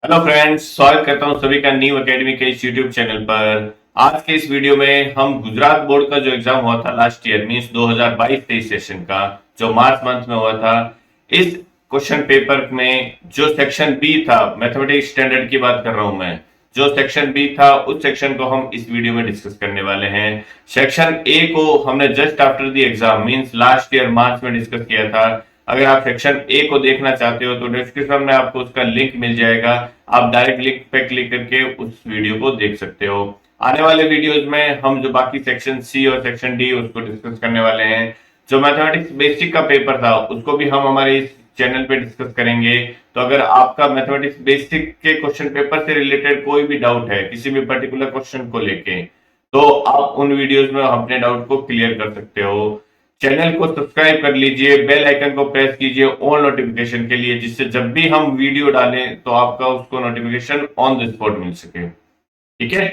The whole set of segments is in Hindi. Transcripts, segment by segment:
हेलो फ्रेंड्स, स्वागत करता हूं सभी का न्यू एकेडमी के इस यूट्यूब चैनल पर। आज के इस वीडियो में हम गुजरात बोर्ड का जो एग्जाम हुआ था लास्ट ईयर मींस 2022-23 सेशन का, जो मार्च मंथ में हुआ था, इस क्वेश्चन पेपर में जो सेक्शन बी था, मैथमेटिक्स स्टैंडर्ड की बात कर रहा हूं मैं, जो सेक्शन बी था उस सेक्शन को हम इस वीडियो में डिस्कस करने वाले हैं। सेक्शन ए को हमने just after the exam means last year March में डिस्कस किया था। अगर आप सेक्शन ए को देखना चाहते हो तो डिस्क्रिप्शन में आपको उसका लिंक मिल जाएगा। आप डायरेक्ट लिंक पे क्लिक करके उस वीडियो को देख सकते हो। आने वाले वीडियोस में हम जो बाकी सेक्शन सी और सेक्शन डी उसको डिस्कस करने वाले हैं। जो मैथमेटिक्स बेसिक का पेपर था उसको भी हम हमारे इस चैनल पे डिस्कस करेंगे। तो अगर आपका मैथमेटिक्स बेसिक के क्वेश्चन पेपर से रिलेटेड कोई भी डाउट है किसी भी पर्टिकुलर क्वेश्चन को लेके, तो आप उन वीडियोस में अपने डाउट को क्लियर कर सकते हो। चैनल को सब्सक्राइब कर लीजिए, बेल आइकन को प्रेस कीजिए ऑल नोटिफिकेशन के लिए, जिससे जब भी हम वीडियो डालें तो आपका उसको नोटिफिकेशन ऑन द स्पॉट मिल सके। ठीक है,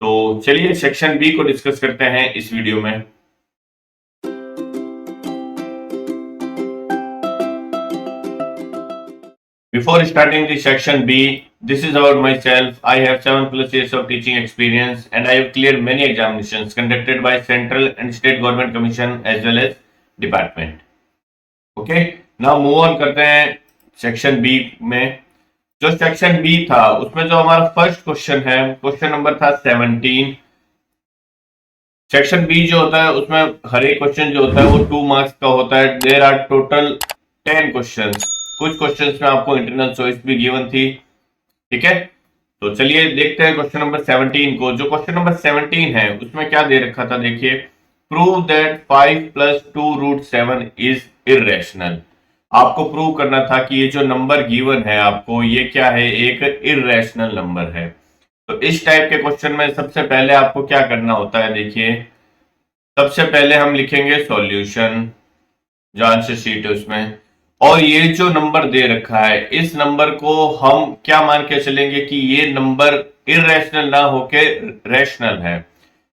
तो चलिए सेक्शन बी को डिस्कस करते हैं इस वीडियो में। Before starting the section B, this is about myself. I have 7+ years of teaching experience and I have cleared many examinations conducted by central and state government commission as well as department. Okay, now move on करते हैं सेक्शन बी में। जो सेक्शन बी था उसमें जो हमारा फर्स्ट क्वेश्चन है, क्वेश्चन नंबर था 17। सेक्शन बी जो होता है उसमें हर एक क्वेश्चन जो होता है वो 2 मार्क्स का होता है। There are total 10 questions. कुछ क्वेश्चंस में आपको इंटरनल चॉइस भी गिवन थी। ठीक है, तो चलिए देखते हैं क्वेश्चन नंबर 17 को। जो क्वेश्चन नंबर 17 है उसमें क्या दे रखा था, देखिए, प्रूव दैट 5 + 2√7 इज इरेशनल। आपको प्रूव करना था कि ये जो नंबर गिवन है आपको, ये क्या है, एक इरेशनल नंबर है। तो इस टाइप के क्वेश्चन में सबसे पहले आपको क्या करना होता है, देखिए, सबसे पहले हम लिखेंगे सॉल्यूशन, जो आंसर शीट है उसमें, और ये जो नंबर दे रखा है इस नंबर को हम क्या मान के चलेंगे कि ये नंबर इरेशनल ना होके रैशनल है।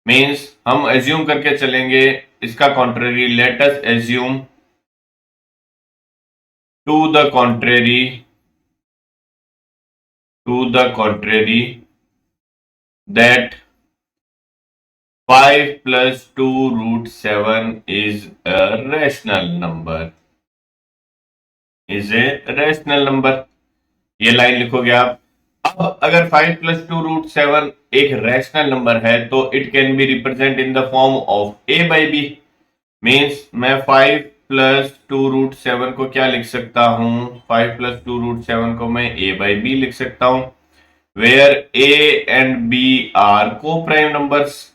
मींस हम एज्यूम करके चलेंगे इसका contrary, let us assume to the contrary that 5 + 2√7 is a rational number, is a rational number. ये लाइन लिखोगे आप। अब अगर 5 + 2√7 एक रैशनल नंबर है तो it can be represent in the form of a/b। Means मैं 5 + 2√7 को क्या लिख सकता हूं, 5 + 2√7 को मैं a/b लिख सकता हूं, where a and b are को प्राइम नंबर्स।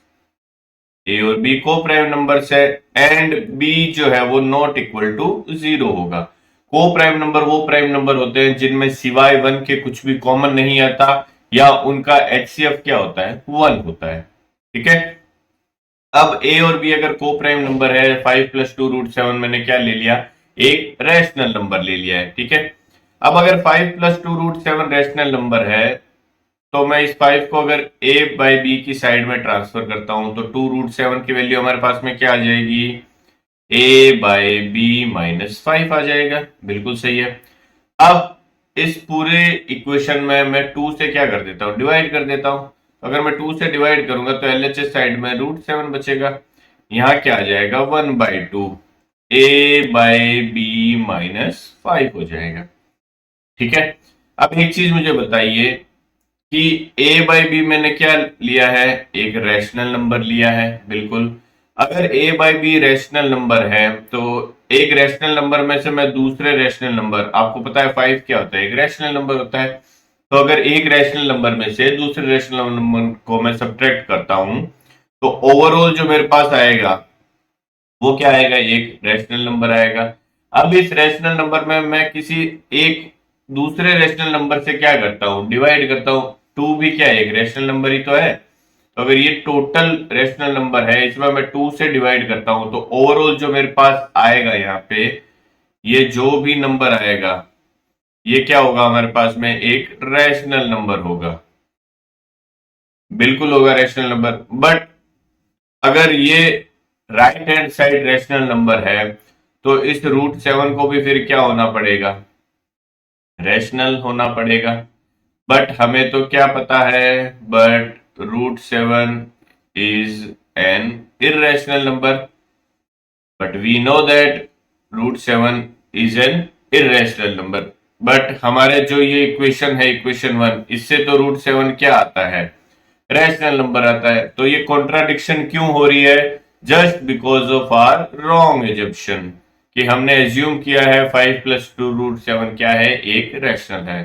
ए और बी को प्राइम नंबर्स है एंड बी जो है वो नॉट इक्वल टू 0 होगा। को प्राइम नंबर वो प्राइम नंबर होते हैं जिनमें सिवाय 1 के कुछ भी कॉमन नहीं आता, या उनका एचसीएफ क्या होता है, 1 होता है। ठीक है, अब ए और बी अगर को प्राइम नंबर है, 5 + 2√7 मैंने क्या ले लिया, एक रैशनल नंबर ले लिया है। ठीक है, अब अगर 5 + 2√7 रैशनल नंबर है तो मैं इस 5 को अगर a/b की साइड में ट्रांसफर करता हूं तो 2√7 की वैल्यू हमारे पास में क्या आ जाएगी, a/b - 5 आ जाएगा। बिल्कुल सही है। अब इस पूरे इक्वेशन में मैं 2 से क्या कर देता हूं, डिवाइड कर देता हूं। अगर मैं 2 से डिवाइड करूंगा तो एलएचएस साइड में √7 बचेगा। यहां क्या आ जाएगा, 1/2 a/b - 5 हो जाएगा। ठीक है, अब एक चीज मुझे बताइए कि a/b मैंने क्या लिया है, एक रैशनल नंबर लिया है। बिल्कुल, अगर a/b रैशनल नंबर है तो एक रैशनल नंबर में से मैं दूसरे रैशनल नंबर, आपको पता है 5 क्या होता है, एक रैशनल नंबर होता है। तो अगर एक रैशनल नंबर में से दूसरे रैशनल नंबर को मैं सब्ट्रैक्ट करता हूं तो ओवरऑल जो मेरे पास आएगा वो क्या आएगा, एक रैशनल नंबर आएगा। अब इस रैशनल नंबर में मैं किसी एक दूसरे रैशनल नंबर से क्या करता हूं, डिवाइड करता हूं। 2 भी क्या है, एक रैशनल नंबर ही तो है। तो अगर ये टोटल रैशनल नंबर है इसमें मैं 2 से डिवाइड करता हूं तो ओवरऑल जो मेरे पास आएगा यहाँ पे, ये जो भी नंबर आएगा ये क्या होगा, हमारे पास में एक रैशनल नंबर होगा। बिल्कुल होगा रैशनल नंबर। बट अगर ये right hand side rational number है तो इस √7 को भी फिर क्या होना पड़ेगा, रैशनल होना पड़ेगा। बट हमें तो क्या पता है, but √7 is an irrational number, but we know that √7 is an irrational number. But हमारे जो ये इक्वेशन है, इक्वेशन 1, इससे तो √7 क्या आता है, रैशनल नंबर आता है। तो ये कॉन्ट्राडिक्शन क्यों हो रही है, just because of our wrong assumption, कि हमने एज्यूम किया है 5 + 2√7 क्या है, एक रैशनल है।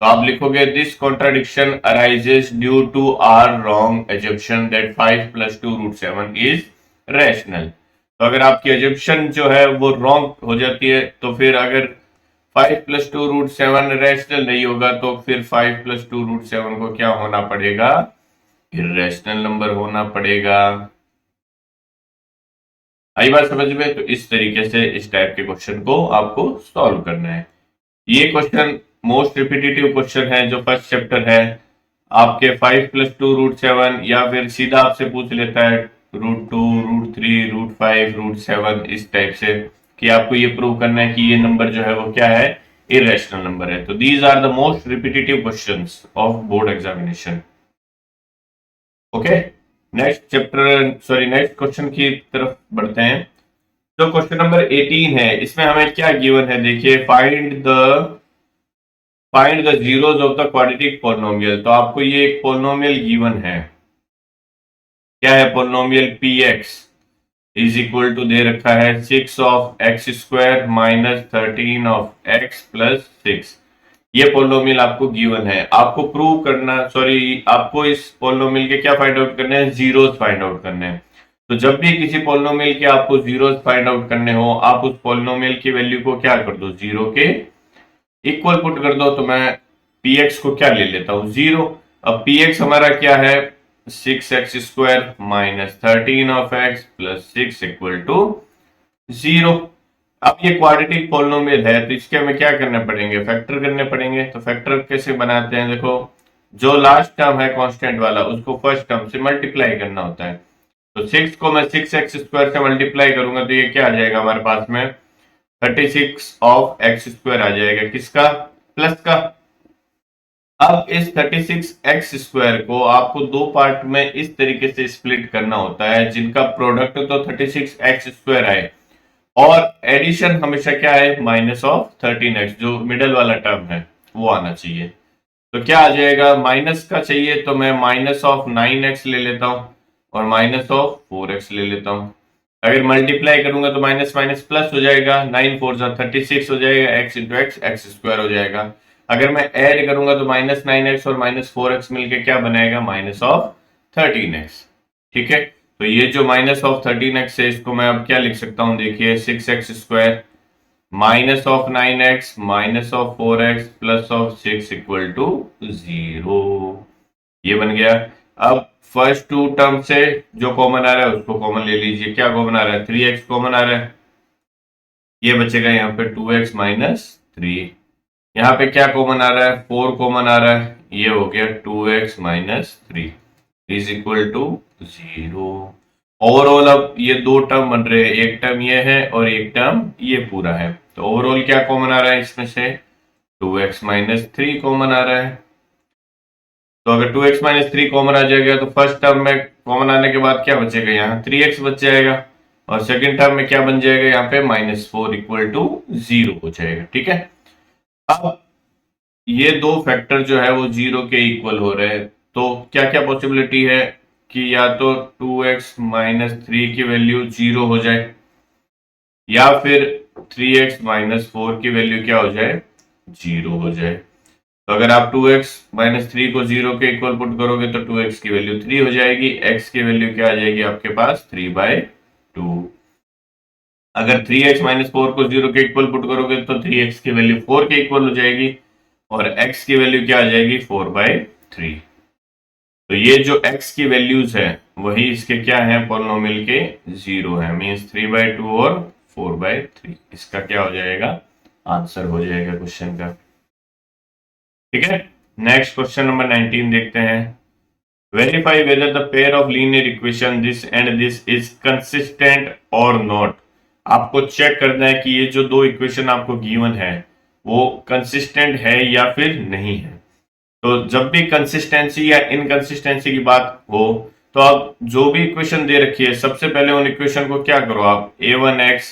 तो आप लिखोगे this contradiction arises due to our wrong assumption that 5 + 2√7 is rational. तो अगर आपकी एजम्पशन जो है वो रॉन्ग हो जाती है, तो फिर अगर 5 + 2√7 रैशनल नहीं होगा, तो फिर 5 + 2√7 को क्या होना पड़ेगा, इर्रेशनल नंबर होना पड़ेगा। आई बात समझ में? तो इस तरीके से इस टाइप के क्वेश्चन को आपको सॉल्व करना है। ये क्वेश्चन मोस्ट रिपीटेटिव क्वेश्चन है जो फर्स्ट चैप्टर है आपके 5 + 2√7, या फिर सीधा आपसे पूछ लेता है √2, √3, √5, √7, इस टाइप से, कि आपको ये प्रूव करना है कि ये नंबर जो है वो क्या है, इरेशनल नंबर है। तो these are the most repetitive questions of board examination. Okay, next chapter, sorry next question की तरफ बढ़ते हैं। जो क्वेश्चन नंबर 18 है, इसमें हमें क्या गिवन है, देखिए find the zeros of the quadratic polynomial. तो आपको ये एक पॉलिनोमियल गिवन है, क्या है polynomial, px is equal to दे रखा है 6 of x² - 13 of x + 6। ये पोलोमियल आपको गिवन है, आपको प्रूव करना, सॉरी आपको इस पोलोमियल के क्या फाइंड आउट करने हैं, जीरोस फाइंड आउट करने हैं। तो जब भी किसी पोलिनोमियल के आपको जीरोस फाइंड आउट करने हो, आप उस पोलिनोमियल की वैल्यू को क्या कर दो, जीरो के इक्वल पुट कर दो। तो मैं px को क्या ले लेता हूं, जीरो। अब px हमारा क्या है, 6x² - 13 of x + 6 = 0। अब ये क्वाड्रेटिक पॉलिनोमियल है, तो इसके हमें क्या करने पड़ेंगे, फैक्टर करने पड़ेंगे। तो फैक्टर कैसे बनाते हैं, देखो जो लास्ट टर्म है कांस्टेंट वाला, उसको फर्स्ट टर्म से मल्टीप्लाई करना होता है। तो 6 को मैं 6x² से मल्टीप्लाई करूंगा, तो ये क्या आ जाएगा हमारे पास में, 36 of x² आ जाएगा, किसका, प्लस का। अब इस 36x² को आपको दो पार्ट में इस तरीके से स्प्लिट करना होता है, जिनका प्रोडक्ट तो 36x² आए, और एडिशन हमेशा क्या है, -13x, जो मिडल वाला टर्म है वो आना चाहिए। तो क्या आ जाएगा, माइनस का चाहिए तो मैं -9x ले लेता हूं, और -4x ले लेता हूं। अगर मल्टीप्लाई करूंगा तो माइनस माइनस प्लस हो जाएगा, 9 4 जा 36 हो जाएगा, x × x x² हो जाएगा। अगर मैं ऐड करूंगा तो -9x और -4x मिलके क्या बनाएगा, -13x। ठीक है, तो ये जो -13x है, इसको मैं अब क्या लिख सकता हूं, देखिए 6x² -9x -4x +6 = 0। ये बन गया। अब फर्स्ट टू टर्म से जो कॉमन आ रहा है उसको कॉमन ले लीजिए, क्या कॉमन आ रहा है, 3x कॉमन आ रहा है, ये बचेगा यहाँ पे 2x - 3। यहाँ पे क्या कॉमन आ रहा है, 4 कॉमन आ रहा है, ये हो गया 2x - 3 = 0। ओवरऑल अब ये दो टर्म बन रहे हैं, एक टर्म ये है और एक टर्म ये पूरा है। तो ओवरऑल क्या कॉमन आ रहा है इसमें से, 2x - 3 कॉमन आ रहा है। तो अगर 2x - 3 कॉमन आ जाएगा, तो फर्स्ट टर्म में कॉमन आने के बाद क्या बचेगा, यहाँ 3x बच जाएगा, और सेकंड टर्म में क्या बन जाएगा, यहाँ पे -4 = 0 हो जाएगा। ठीक है, अब ये दो फैक्टर जो है वो 0 के इक्वल हो रहे हैं, तो क्या क्या पॉसिबिलिटी है कि या तो 2x - 3 की वैल्यू 0 हो जाए, या फिर 3x - 4 की वैल्यू क्या हो जाए, 0 हो जाए। तो अगर आप 2x - 3 को 0 के इक्वल पुट करोगे तो 2x की वैल्यू 3 हो जाएगी, x की वैल्यू क्या आ जाएगी आपके पास, 3/2। अगर 3x - 4 को 0 के इक्वल पुट करोगे तो 3x की वैल्यू 4 के इक्वल हो जाएगी, और x की वैल्यू क्या आ जाएगी, 4/3। तो ये जो x की वैल्यूज है वही इसके क्या है, पॉलिनोमियल के 0 है, मींस 3/2 और 4/3। इसका क्या हो जाएगा, आंसर हो जाएगा क्वेश्चन का। ठीक है, नेक्स्ट क्वेश्चन नंबर 19 देखते हैं। Verify whether the pair of linear equation this and this is consistent और नॉट। आपको चेक करना है कि ये जो दो इक्वेशन आपको गिवन है वो कंसिस्टेंट है या फिर नहीं है। तो जब भी कंसिस्टेंसी या इनकंसिस्टेंसी की बात हो तो आप जो भी इक्वेशन दे रखी है सबसे पहले उन इक्वेशन को क्या करो आप a1x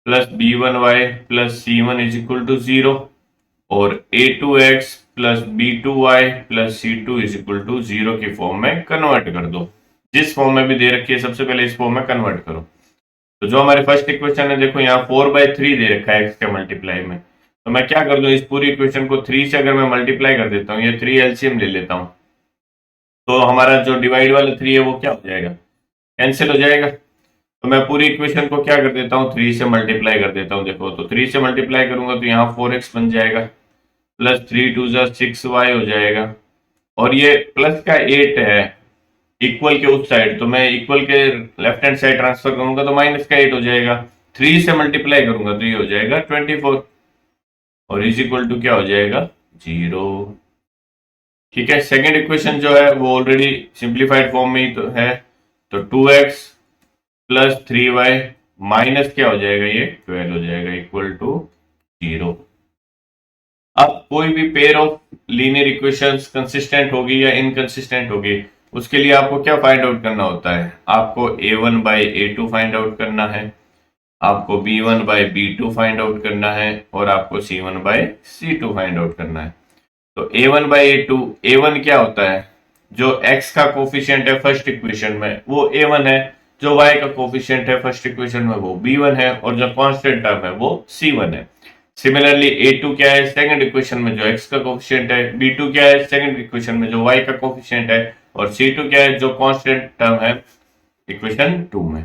plus b1y plus c1 is equal to 0 और a2x plus b2y plus c2 is equal to 0 की फॉर्म में कन्वर्ट कर दो। जिस फॉर्म में भी दे रखी है सबसे पहले इस फॉर्म में कन्वर्ट करो। तो जो हमारे फर्स्ट इक्वेशन है देखो यहाँ 4/3 दे रखा है x के मल्टीप्लाई में, तो मैं क्या कर दूं इस पूरी इक्वेशन को 3 से अगर मैं मल्टीप्लाई कर देता हूँ, ये 3 एलसीएम ले लेता हूँ, तो हमारा जो डिवाइड वाला 3 है वो क्या हो जाएगा, कैंसिल हो जाएगा। तो मैं पूरी इक्वेशन को क्या कर देता हूँ 3 से मल्टीप्लाई कर देता हूँ। देखो तो 3 से मल्टीप्लाई करूंगा तो यहाँ 4x बन जाएगा प्लस 3 2 6y हो जाएगा और ये प्लस का 8 है इक्वल के उस साइड, तो मैं इक्वल के लेफ्ट हैंड साइड ट्रांसफर करूंगा तो माइनस का 8 हो जाएगा। 3 से मल्टीप्लाई करूंगा तो ये हो जाएगा 24 और इज इक्वल टू क्या हो जाएगा 0। ठीक है, सेकेंड इक्वेशन जो है वो ऑलरेडी सिंप्लीफाइड फॉर्म में ही तो है, तो 2x प्लस 3y माइनस क्या हो जाएगा ये 12 हो जाएगा इक्वल टू 0। अब कोई भी pair of linear equations consistent होगी या इनकंसिस्टेंट होगी उसके लिए आपको क्या फाइंड आउट करना होता है, आपको a1 by a2 find out करना है, आपको b1 by b2 find out करना है और आपको c1 by c2 find out करना है। तो a1 बाई a2, a1 क्या होता है, जो x का कोफिशिएंट है फर्स्ट इक्वेशन में वो a1 है, जो y का कोफिशिएंट है फर्स्ट इक्वेशन में वो b1 है और जो कांस्टेंट टर्म है वो c1 है। सिमिलरली a2 क्या है सेकंड इक्वेशन में जो x का कोफिशिएंट है, b2 क्या है सेकंड इक्वेशन में जो y का कोफिशिएंट है और c2 क्या है जो कांस्टेंट टर्म है इक्वेशन 2 में।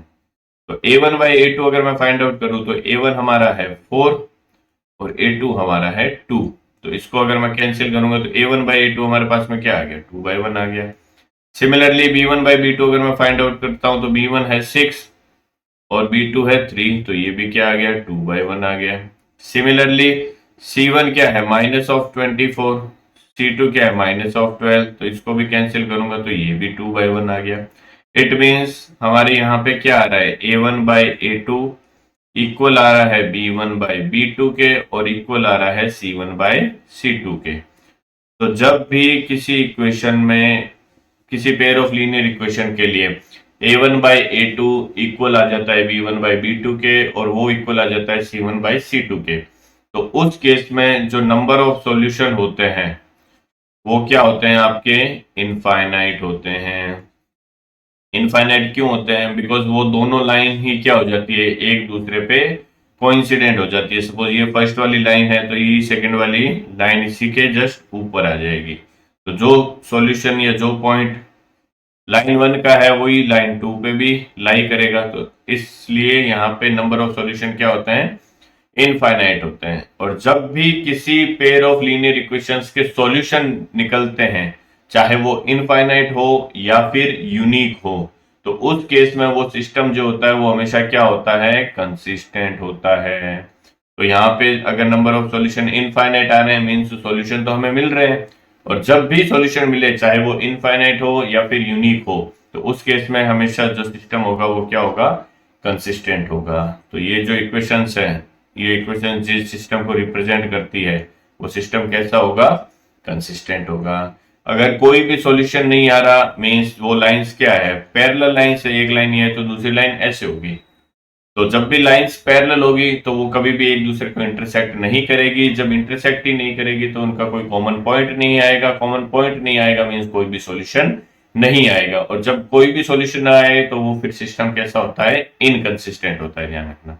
तो a1 बाई a2 अगर मैं फाइंड आउट करूं तो a1 हमारा है 4 और a2 हमारा है 2, तो इसको अगर मैं कैंसिल करूंगा तो a1 बाई a2 हमारे पास में क्या आ गया 2/1 आ गया। सिमिलरली b1 बाई b2 अगर मैं फाइंड आउट करता हूं तो b1 है 6 और b2 है 3, तो ये भी क्या आ गया 2/1 आ गया। सिमिलरली c1 क्या है -24, c2 क्या है -12, तो इसको भी कैंसिल करूंगा तो ये भी 2/1 आ गया। इट मीन्स हमारे यहाँ पे क्या आ रहा है a1 बाई a2 इक्वल आ रहा है b1 बाई b2 के और इक्वल आ रहा है c1 बाई c2 के। तो जब भी किसी इक्वेशन में किसी पेयर ऑफ लीनियर इक्वेशन के लिए a1 बाई a2 इक्वल आ जाता है b1 बाई b2 के और वो इक्वल आ जाता है c1 बाई c2 के, तो उस केस में जो नंबर ऑफ सॉल्यूशन होते हैं वो क्या होते हैं आपके इनफाइनाइट होते हैं। इनफाइनाइट क्यों होते हैं, बिकॉज वो दोनों लाइन ही क्या हो जाती है एक दूसरे पे कोइंसिडेंट हो जाती है। सपोज ये फर्स्ट वाली लाइन है तो ये सेकंड वाली लाइन इसी के जस्ट ऊपर आ जाएगी, तो जो सॉल्यूशन या जो पॉइंट लाइन 1 का है वही लाइन 2 पे भी लाई करेगा, तो इसलिए यहाँ पे नंबर ऑफ सॉल्यूशन क्या होते हैं इनफाइनाइट होते हैं। और जब भी किसी पेयर ऑफ लीनियर इक्वेशंस के सॉल्यूशन निकलते हैं चाहे वो इनफाइनाइट हो या फिर यूनिक हो, तो उस केस में वो सिस्टम जो होता है वो हमेशा क्या होता है कंसिस्टेंट होता है। तो यहाँ पे अगर नंबर ऑफ सॉल्यूशन इनफाइनाइट आ रहे हैं मीन्स सॉल्यूशन तो हमें मिल रहे हैं, और जब भी सॉल्यूशन मिले चाहे वो इनफाइनाइट हो या फिर यूनिक हो तो उस केस में हमेशा जो सिस्टम होगा वो क्या होगा कंसिस्टेंट होगा। तो ये जो इक्वेशंस है ये इक्वेशन जिस सिस्टम को रिप्रेजेंट करती है वो सिस्टम कैसा होगा कंसिस्टेंट होगा। अगर कोई भी सॉल्यूशन नहीं आ रहा मींस वो लाइंस क्या है पैरेलल लाइंस है, एक लाइन ये है तो दूसरी लाइन ऐसे होगी। तो जब भी लाइंस पैरेलल होगी तो वो कभी भी एक दूसरे को इंटरसेक्ट नहीं करेगी, जब इंटरसेक्ट ही नहीं करेगी तो उनका कोई कॉमन पॉइंट नहीं आएगा, कॉमन पॉइंट नहीं आएगा मींस कोई भी सॉल्यूशन नहीं आएगा, और जब कोई भी सॉल्यूशन आए तो वो फिर सिस्टम कैसा होता है इनकंसिस्टेंट होता है, ध्यान रखना।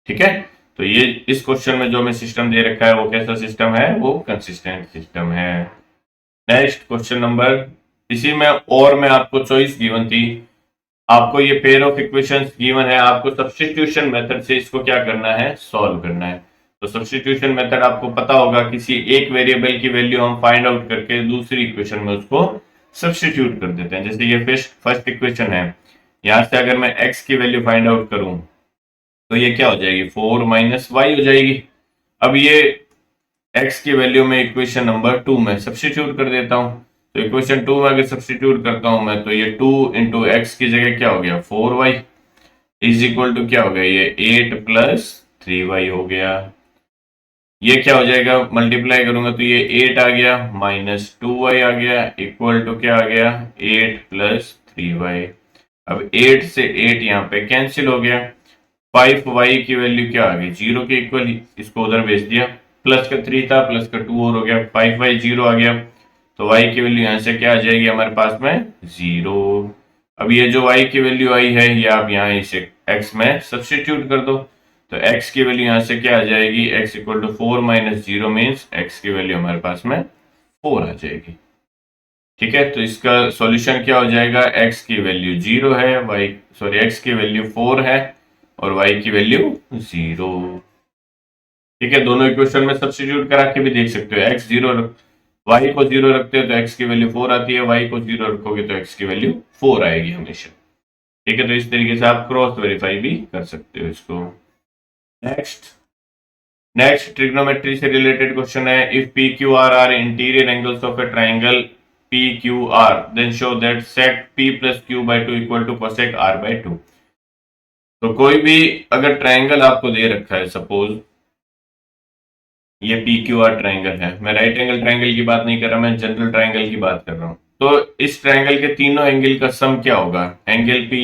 ठीक है, तो ये इस क्वेश्चन में जो हमें सिस्टम दे रखा है वो कैसा सिस्टम है वो कंसिस्टेंट सिस्टम है। नेक्स्ट क्वेश्चन नंबर, इसी में और मैं आपको चॉइस गिवन थी, आपको ये पेयर ऑफ इक्वेशंस गिवन है, आपको सब्स्टिट्यूशन मेथड से इसको क्या करना है सॉल्व करना है। तो सब्स्टिट्यूशन मेथड आपको पता होगा, किसी एक वेरिएबल की वैल्यू हम फाइंड आउट करके दूसरी इक्वेशन में उसको सब्स्टिट्यूट कर देते हैं। जैसे ये फर्स्ट इक्वेशन है, यहां से अगर मैं x की वैल्यू फाइंड आउट करूं तो ये क्या हो जाएगी 4 माइनस वाई हो जाएगी। अब ये x की वैल्यू में इक्वेशन नंबर 2 में सब्स्टिट्यूट कर देता हूं, तो इक्वेशन 2 में अगर सब्स्टिट्यूट करता हूं मैं तो ये 2 इंटू एक्स की जगह क्या हो गया 4y इज इक्वल टू क्या हो गया ये 8 प्लस 3y हो गया। ये क्या हो जाएगा, मल्टीप्लाई करूंगा तो ये 8 आ गया, माइनस 2y आ गया, इक्वल टू क्या आ गया, 8 प्लस 3y। अब 8 से 8 यहाँ पे कैंसिल हो गया, 5y की वैल्यू क्या आ गई, 0 के इक्वल, इसको उधर भेज दिया, प्लस का 3 था, प्लस का 2 और हो गया, 5y 0 आ गया, तो y की वैल्यू यहाँ से क्या आ जाएगी हमारे पास में, 0। अब ये जो y की वैल्यू आई है ये आप यहाँ इसे x में सब्स्टिट्यूट कर दो, तो x की वैल्यू यहाँ से क्या आ जाएगी, x equal to 4 minus 0 means x की वैल्यू हमारे पास में 4 आ जाएगी। ठीक है, तो इसका सॉल्यूशन क्या हो जाएगा, x की वैल्यू 0 है, x की वैल्यू 4 है और y की वैल्यू 0। ठीक है, दोनों इक्वेशन में सब्स्टिट्यूट करा के भी देख सकते हो, x 0 y को 0 रखते हो तो x की वैल्यू 4 आती है, y को 0 रखोगे तो x की वैल्यू 4 आएगी हमेशा। ठीक है, तो इस तरीके से आप क्रॉस वेरीफाई भी कर सकते हो इसको। नेक्स्ट ट्रिग्नोमेट्री से रिलेटेड क्वेश्चन है, if P Q R are interior angles of a triangle P Q R then show that sec P plus Q by two equal to cosec R by two. तो कोई भी अगर ट्राइंगल आपको दे रखा है, सपोज ये पी क्यू आर ट्राइंगल है, मैं राइट एंगल ट्राइंगल की बात नहीं कर रहा, मैं जनरल ट्राइंगल की बात कर रहा हूं, तो इस ट्राइंगल के तीनों एंगल का सम क्या होगा, angle P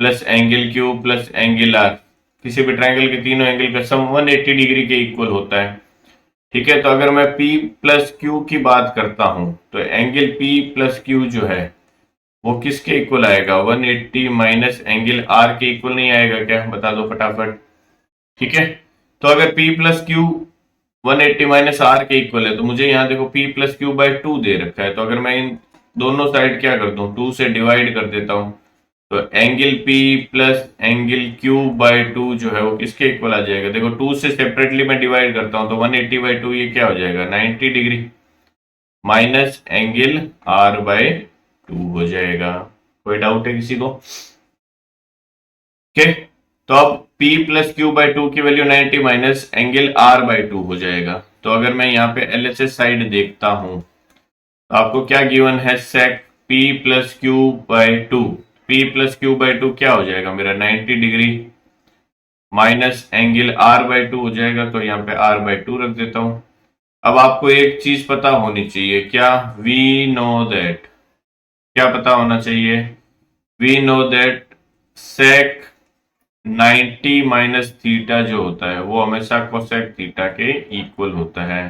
plus angle Q plus angle R, किसी भी ट्राइंगल के तीनों एंगल का सम 180 डिग्री के इक्वल होता है। ठीक है, तो अगर मैं P प्लस क्यू की बात करता हूं तो एंगल P प्लस क्यू जो है वो किसके इक्वल आएगा, 180 माइनस एंगल R के इक्वल नहीं आएगा क्या, बता दो फटाफट। ठीक है, तो अगर P plus Q 180 minus R के इक्वल है तो मुझे यहाँ देखो P प्लस क्यू बाई 2 दे रखा है, तो अगर मैं इन दोनों साइड क्या कर दूं, 2 से डिवाइड कर देता हूं, तो angle P plus angle Q by 2 जो है वो किसके इक्वल आ जाएगा, देखो 2 से सेपरेटली मैं डिवाइड करता हूं तो 180 बाई 2 ये क्या हो जाएगा, 90 degree minus angle R by 2 हो जाएगा। कोई डाउट है किसी को? ओके, तो अब P प्लस क्यू बाई 2 की value 90 minus angle R by 2 हो जाएगा। तो अगर मैं यहाँ पे LHS साइड देखता हूं तो आपको क्या गिवन है, सेक P plus Q by 2, P plus Q by 2 क्या हो जाएगा मेरा 90 degree minus angle R by 2 हो जाएगा, तो यहाँ पे R बाई 2 रख देता हूं। अब आपको एक चीज पता होनी चाहिए, क्या, वी नो दैट, क्या पता होना चाहिए, we know that sec 90 minus theta जो होता है वो हमेशा कोसेक थीटा के इक्वल होता है।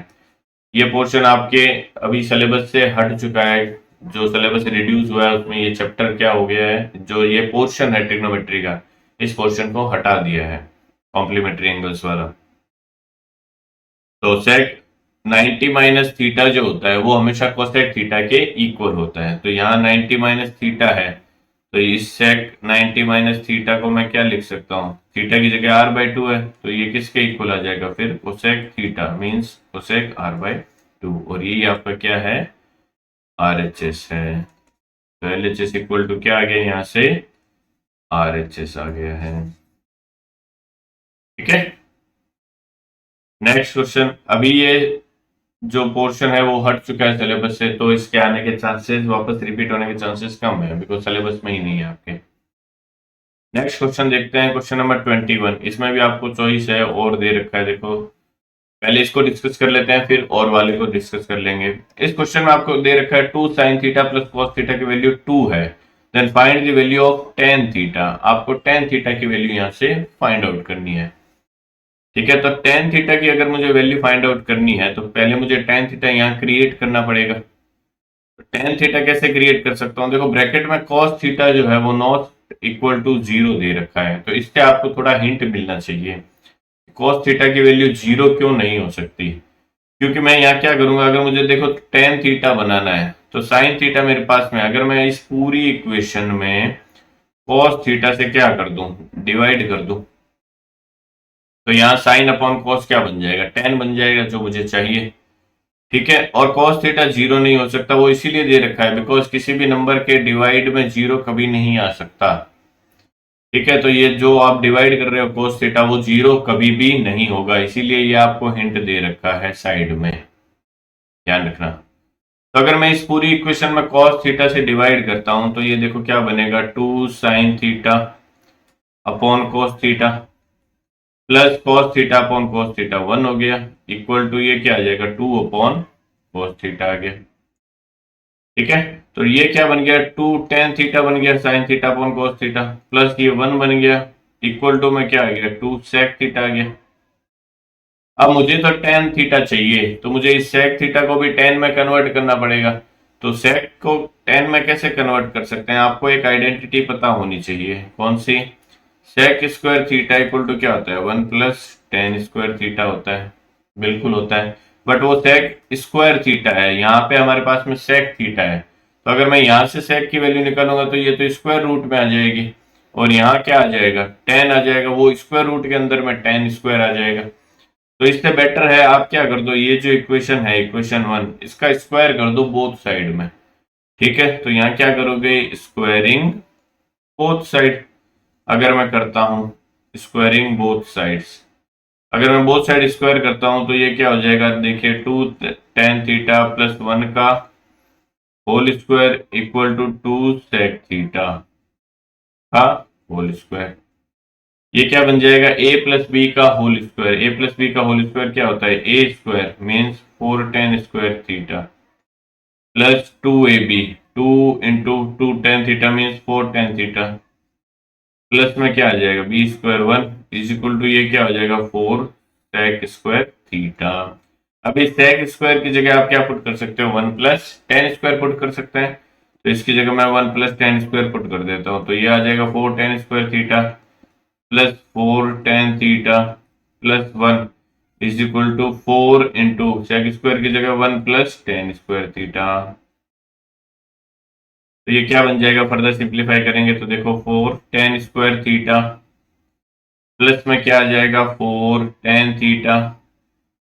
ये पोर्शन आपके अभी सिलेबस से हट चुका है, जो सिलेबस रिड्यूस हुआ है उसमें ये चैप्टर क्या हो गया है, जो ये पोर्शन है ट्रिग्नोमेट्री का, इस पोर्शन को हटा दिया है कॉम्प्लीमेंट्री एंगल्स वाला। तो सेक 90 माइनस थीटा जो होता है वो हमेशा कोसेक थीटा के इक्वल होता है, तो यहाँ 90 माइनस थीटा है, तो इस सेक 90 माइनस थीटा को मैं क्या लिख सकता हूँ, थीटा की जगह R बाई 2 है, तो ये किसके इक्वल आ जाएगा फिर, cosec theta means cosec R by 2, और यही आपका क्या है, RHS है। तो LHS इक्वल टू क्या आ गया, यहाँ से RHS आ गया है। ठीक है, नेक्स्ट क्वेश्चन, अभी ये जो पोर्शन है वो हट चुका है सिलेबस से, तो इसके आने के चांसेस, वापस रिपीट होने के चांसेस कम है, बिकॉज सिलेबस में ही नहीं है आपके। नेक्स्ट क्वेश्चन देखते हैं, क्वेश्चन नंबर 21, इसमें भी आपको चॉइस है और दे रखा है, देखो पहले इसको डिस्कस कर लेते हैं फिर और वाले को डिस्कस कर लेंगे। इस क्वेश्चन में आपको दे रखा है 2 sin theta plus cos theta की वैल्यू 2 है, then find the value of tan theta, आपको tan थीटा की वैल्यू यहाँ से फाइंड आउट करनी है। ठीक है, तो tan थीटा की अगर मुझे वैल्यू फाइंड आउट करनी है तो पहले मुझे tan थीटा यहाँ क्रिएट करना पड़ेगा। तो tan थीटा कैसे क्रिएट कर सकता हूँ, देखो ब्रैकेट में cos थीटा जो है वो नॉट इक्वल टू 0 दे रखा है, तो इससे आपको थोड़ा हिंट मिलना चाहिए cos थीटा की वैल्यू 0 क्यों नहीं हो सकती, क्योंकि मैं यहाँ क्या करूंगा, अगर मुझे देखो tan थीटा बनाना है तो sin थीटा मेरे पास में, अगर मैं इस पूरी इक्वेशन में cos थीटा से क्या कर दूं, डिवाइड कर दूं, तो यहाँ साइन अपॉन कॉस क्या बन जाएगा, tan बन जाएगा, जो मुझे चाहिए। ठीक है, और cos थीटा 0 नहीं हो सकता, वो इसीलिए दे रखा है बिकॉज किसी भी नंबर के डिवाइड में 0 कभी नहीं आ सकता। ठीक है, तो ये जो आप डिवाइड कर रहे हो cos थीटा वो 0 कभी भी नहीं होगा, इसीलिए ये आपको हिंट दे रखा है साइड में, ध्यान रखना। तो अगर मैं इस पूरी इक्वेशन में cos थीटा से डिवाइड करता हूं तो ये देखो क्या बनेगा, 2 sin theta upon cos theta, plus cos theta upon cos theta 1 हो गया, इक्वल टू ये क्या आ जाएगा 2 अपॉन कॉस थीटा आ गया। ठीक है, तो ये क्या बन गया 2 टेन थीटा बन गया sine theta upon cos theta, plus ये 1 बन गया, इक्वल टू में क्या आ गया 2 सेक थीटा आ गया। अब मुझे तो टेन थीटा चाहिए, तो मुझे इस सेक थीटा को भी टेन में कन्वर्ट करना पड़ेगा। तो सेक को टेन में कैसे कन्वर्ट कर सकते हैं, आपको एक आइडेंटिटी पता होनी चाहिए। कौन सी? Sec square theta equal to क्या होता है 1 प्लस टेन स्क्वायर थीटा होता है। बिल्कुल होता है, बट वो सेक स्क्वायर थीटा है, यहाँ पे हमारे पास में सेक थीटा है। तो अगर मैं यहाँ से सेक की वैल्यू निकालूंगा तो ये तो स्क्वायर रूट में आ जाएगी, और यहाँ क्या आ जाएगा टेन आ जाएगा, वो स्क्वायर रूट के अंदर में टेन स्क्वायर आ जाएगा। तो इससे बेटर है आप क्या कर दो, ये जो इक्वेशन है इक्वेशन 1, इसका स्क्वायर कर दो बोथ साइड में। ठीक है, तो यहाँ क्या करोगे स्क्वायरिंग बोथ साइड। अगर मैं करता हूं स्क्वायरिंग बोथ साइड्स, अगर मैं बोथ साइड स्क्वायर करता हूं तो ये क्या हो जाएगा, देखिए 2 टेन थीटा प्लस 1 का whole square equal to 2 sec theta का होल स्क्वायर। ये क्या बन जाएगा ए प्लस बी का whole square. A plus B का होल स्क्वायर क्या होता है A square means 4 tan square theta plus 2ab, 2 into 2 tan theta means 4 tan theta, plus में क्या आ जाएगा B square 1 is equal to ये क्या हो जाएगा 4 सेक स्क्वायर थीटा। अब इस सेक स्क्वायर की जगह आप क्या पुट कर सकते हो 1 प्लस टेन स्क्वायर पुट कर सकते हैं। तो इसकी जगह मैं 1 प्लस टेन स्क्वायर पुट कर देता हूँ, तो ये आ जाएगा 4 tan square theta plus 4 tan theta plus 1 is equal to 4 into sec square की जगह 1 प्लस टेन स्क्वायर थीटा। तो ये क्या बन जाएगा, फर्दर सिंप्लीफाई करेंगे तो देखो 4 टेन स्क्वायर थीटा प्लस में क्या आ जाएगा 4 टेन थीटा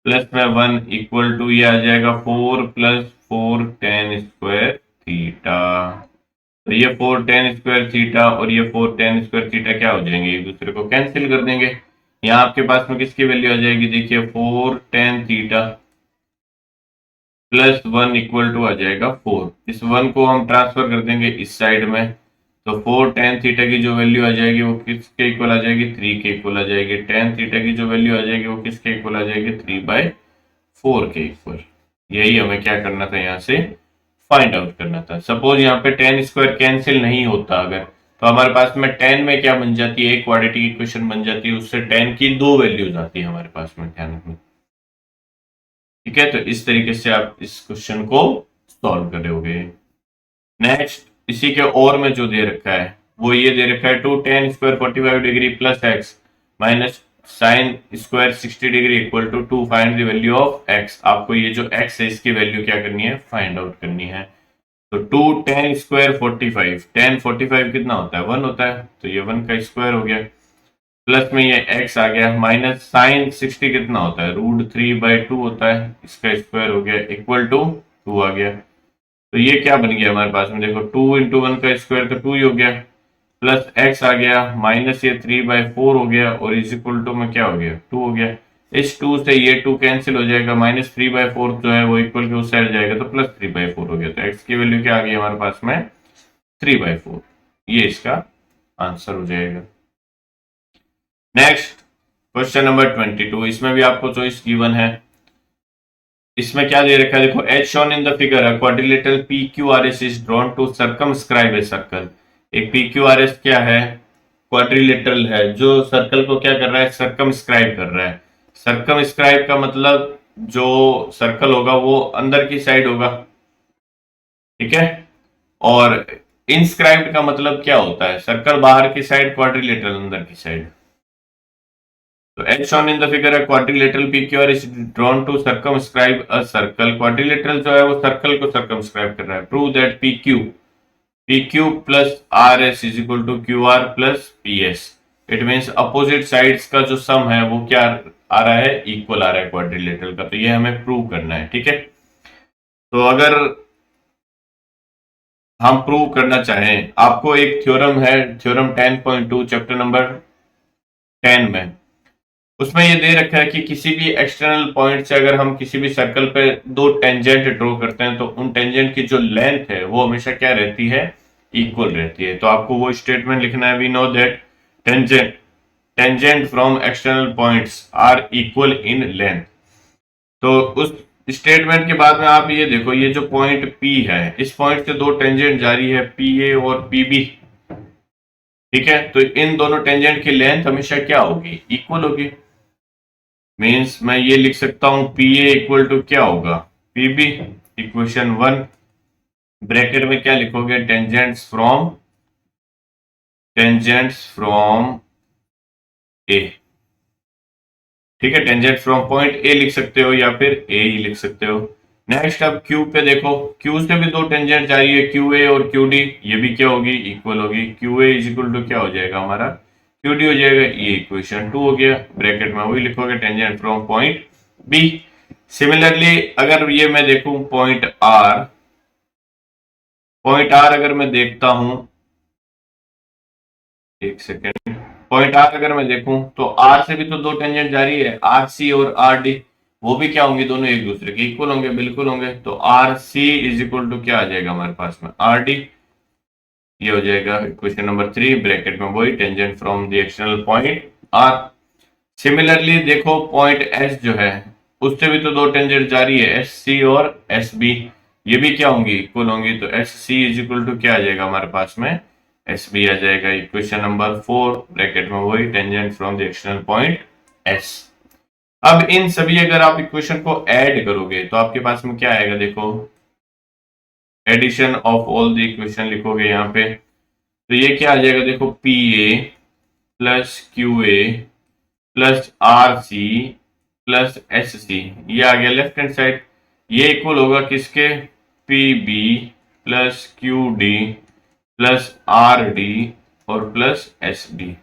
प्लस में 1 इक्वल टू ये आ जाएगा 4 प्लस 4 टेन स्क्वायर थीटा। तो ये 4 टेन स्क्वायर थीटा और ये 4 टेन स्क्वायर थीटा क्या हो जाएंगे, एक दूसरे को कैंसिल कर देंगे। यहाँ आपके पास में किसकी वैल्यू आ जाएगी, देखिए 4 tan theta plus 1 equal to आ जाएगा 4। इस 1 को हम ट्रांसफर कर देंगे इस साइड में, तो 4 टेन थीटा की जो वैल्यू आ जाएगी वो किसके इक्वल आ जाएगी 3 के इक्वल आ जाएगी। टेन थीटा की जो वैल्यू आ जाएगी वो किसके इक्वल आ जाएगी 3/4 के इक्वल। यही हमें क्या करना था यहाँ से फाइंड आउट करना था। सपोज यहाँ पे टेन स्क्वायर कैंसिल नहीं होता अगर, तो हमारे पास में टेन में क्या बन जाती है एक क्वाड्रेटिक इक्वेशन बन जाती है, उससे टेन की दो वैल्यूज आती है हमारे पास में ध्यान रखना। ठीक है, तो इस तरीके से आप इस क्वेश्चन को सॉल्व करोगे। नेक्स्ट इसी के और में जो दे रखा है वो ये दे रखा है 2 tan square 45 degree plus x minus sine square 60 degree equal to 2 find the value of x. आपको ये जो एक्स है इसकी वैल्यू क्या करनी है फाइंड आउट करनी है। तो 2 टेन स्क्वायर 45, टेन 45 कितना होता है 1 होता है, तो ये 1 का स्क्वायर हो गया, प्लस में ये x आ गया माइनस साइन 60 कितना होता है √3/2 होता है, इसका स्क्वायर हो गया इक्वल टू 2 आ गया। तो ये क्या बन गया हमारे पास में देखो 2 इंटू 1 का स्क्वायर तो 2 ही हो गया, प्लस x आ गया माइनस ये 3/4 हो गया और इज इक्वल टू में क्या हो गया 2 हो गया। इस 2 से ये 2 कैंसिल हो जाएगा, माइनस 3/4 जो है वो इक्वल के उस साइड जाएगा तो प्लस 3/4 हो गया। तो x की वैल्यू क्या आ गई हमारे पास में 3/4, ये इसका आंसर हो जाएगा। नेक्स्ट क्वेश्चन नंबर 22, इसमें भी आपको चॉइस गिवन है। इसमें क्या दे रखा है देखो, as shown in the figure a quadrilateral PQRS is drawn to circumscribe a circle. एक PQRS क्या है क्वाड्रिलेटरल है जो सर्कल को क्या कर रहा है सर्कमस्क्राइब कर रहा है। सर्कमस्क्राइब का मतलब जो सर्कल होगा वो अंदर की साइड होगा, ठीक है, और इंस्क्राइब्ड का मतलब क्या होता है सर्कल बाहर की साइड क्वाड्रिलेटरल अंदर की साइड। तो as shown in the figure a quadrilateral PQR is drawn to circumscribe a circle। quadrilateral जो है वो सर्कल को circumscribe कर रहा है। prove that PQ plus RS is equal to QR plus PS। It means opposite sides का जो सम है वो क्या आ रहा है इक्वल आ रहा है क्वाड्रिलेटरल का, तो ये हमें प्रूव करना है। ठीक है, तो अगर हम प्रूव करना चाहें, आपको एक थ्योरम है थ्योरम 10.2 चैप्टर नंबर 10 में, उसमें ये दे रखा है कि किसी भी एक्सटर्नल पॉइंट से अगर हम किसी भी सर्कल पे दो टेंजेंट ड्रॉ करते हैं तो उन टेंजेंट की जो लेंथ है वो हमेशा क्या रहती है इक्वल रहती है। तो आपको वो स्टेटमेंट लिखना है, we know that tangent tangent from external points are equal in length. तो उस स्टेटमेंट के बाद में आप ये देखो, ये जो पॉइंट P है, इस पॉइंट से दो टेंजेंट जारी है PA और PB। ठीक है, तो इन दोनों टेंजेंट की लेंथ हमेशा क्या होगी, इक्वल होगी। मीन्स मैं ये लिख सकता हूं PA इक्वल टू क्या होगा, PB। इक्वेशन 1 ब्रैकेट में क्या लिखोगे, टेंजेंट्स फ्रॉम A। ठीक है, टेंजेंट फ्रॉम पॉइंट ए लिख सकते हो या फिर ए ही लिख सकते हो। नेक्स्ट अब क्यू पे देखो, क्यू से भी दो टेंजेंट जारी है, क्यू ए और क्यू डी, ये भी क्या होगी, इक्वल होगी। Q A is equal to क्या हो जाएगा हमारा, क्यू डी हो जाएगा। ये इक्वेशन 2 हो गया। ब्रैकेट में वही लिखोगे, tangent from point B. Similarly अगर ये मैं देखूं पॉइंट आर अगर मैं देखता हूं, एक सेकेंड, पॉइंट आर अगर मैं देखूं तो आर से भी तो दो टेंजेंट जारी है, आर सी और आर डी, वो भी क्या होंगे, दोनों एक दूसरे के इक्वल होंगे, बिल्कुल होंगे। तो R C is equal to क्या आ जाएगा हमारे पास में, आर डी। ये हो जाएगा क्वेश्चन नंबर 3। ब्रैकेट में वही tangent from the external point R. Similarly देखो पॉइंट एस जो है, उससे भी तो दो टेंजेंट जारी है, एस सी और एस बी, ये भी क्या होंगी, इक्वल होंगी। तो S C is equal to क्या आ जाएगा हमारे पास में, एस बी आ जाएगा। इक्वेशन नंबर 4 ब्रैकेट में वही tangent from the external point S. अब इन सभी अगर आप इक्वेशन को ऐड करोगे तो आपके पास में क्या आएगा, देखो addition of all the equation लिखोगे यहाँ पे, तो ये क्या आ जाएगा, देखो P A plus Q A plus R C plus S C, ये आ गया लेफ्ट हैंड साइड। ये इक्वल होगा किसके, P B plus Q D plus R D और प्लस एस डी,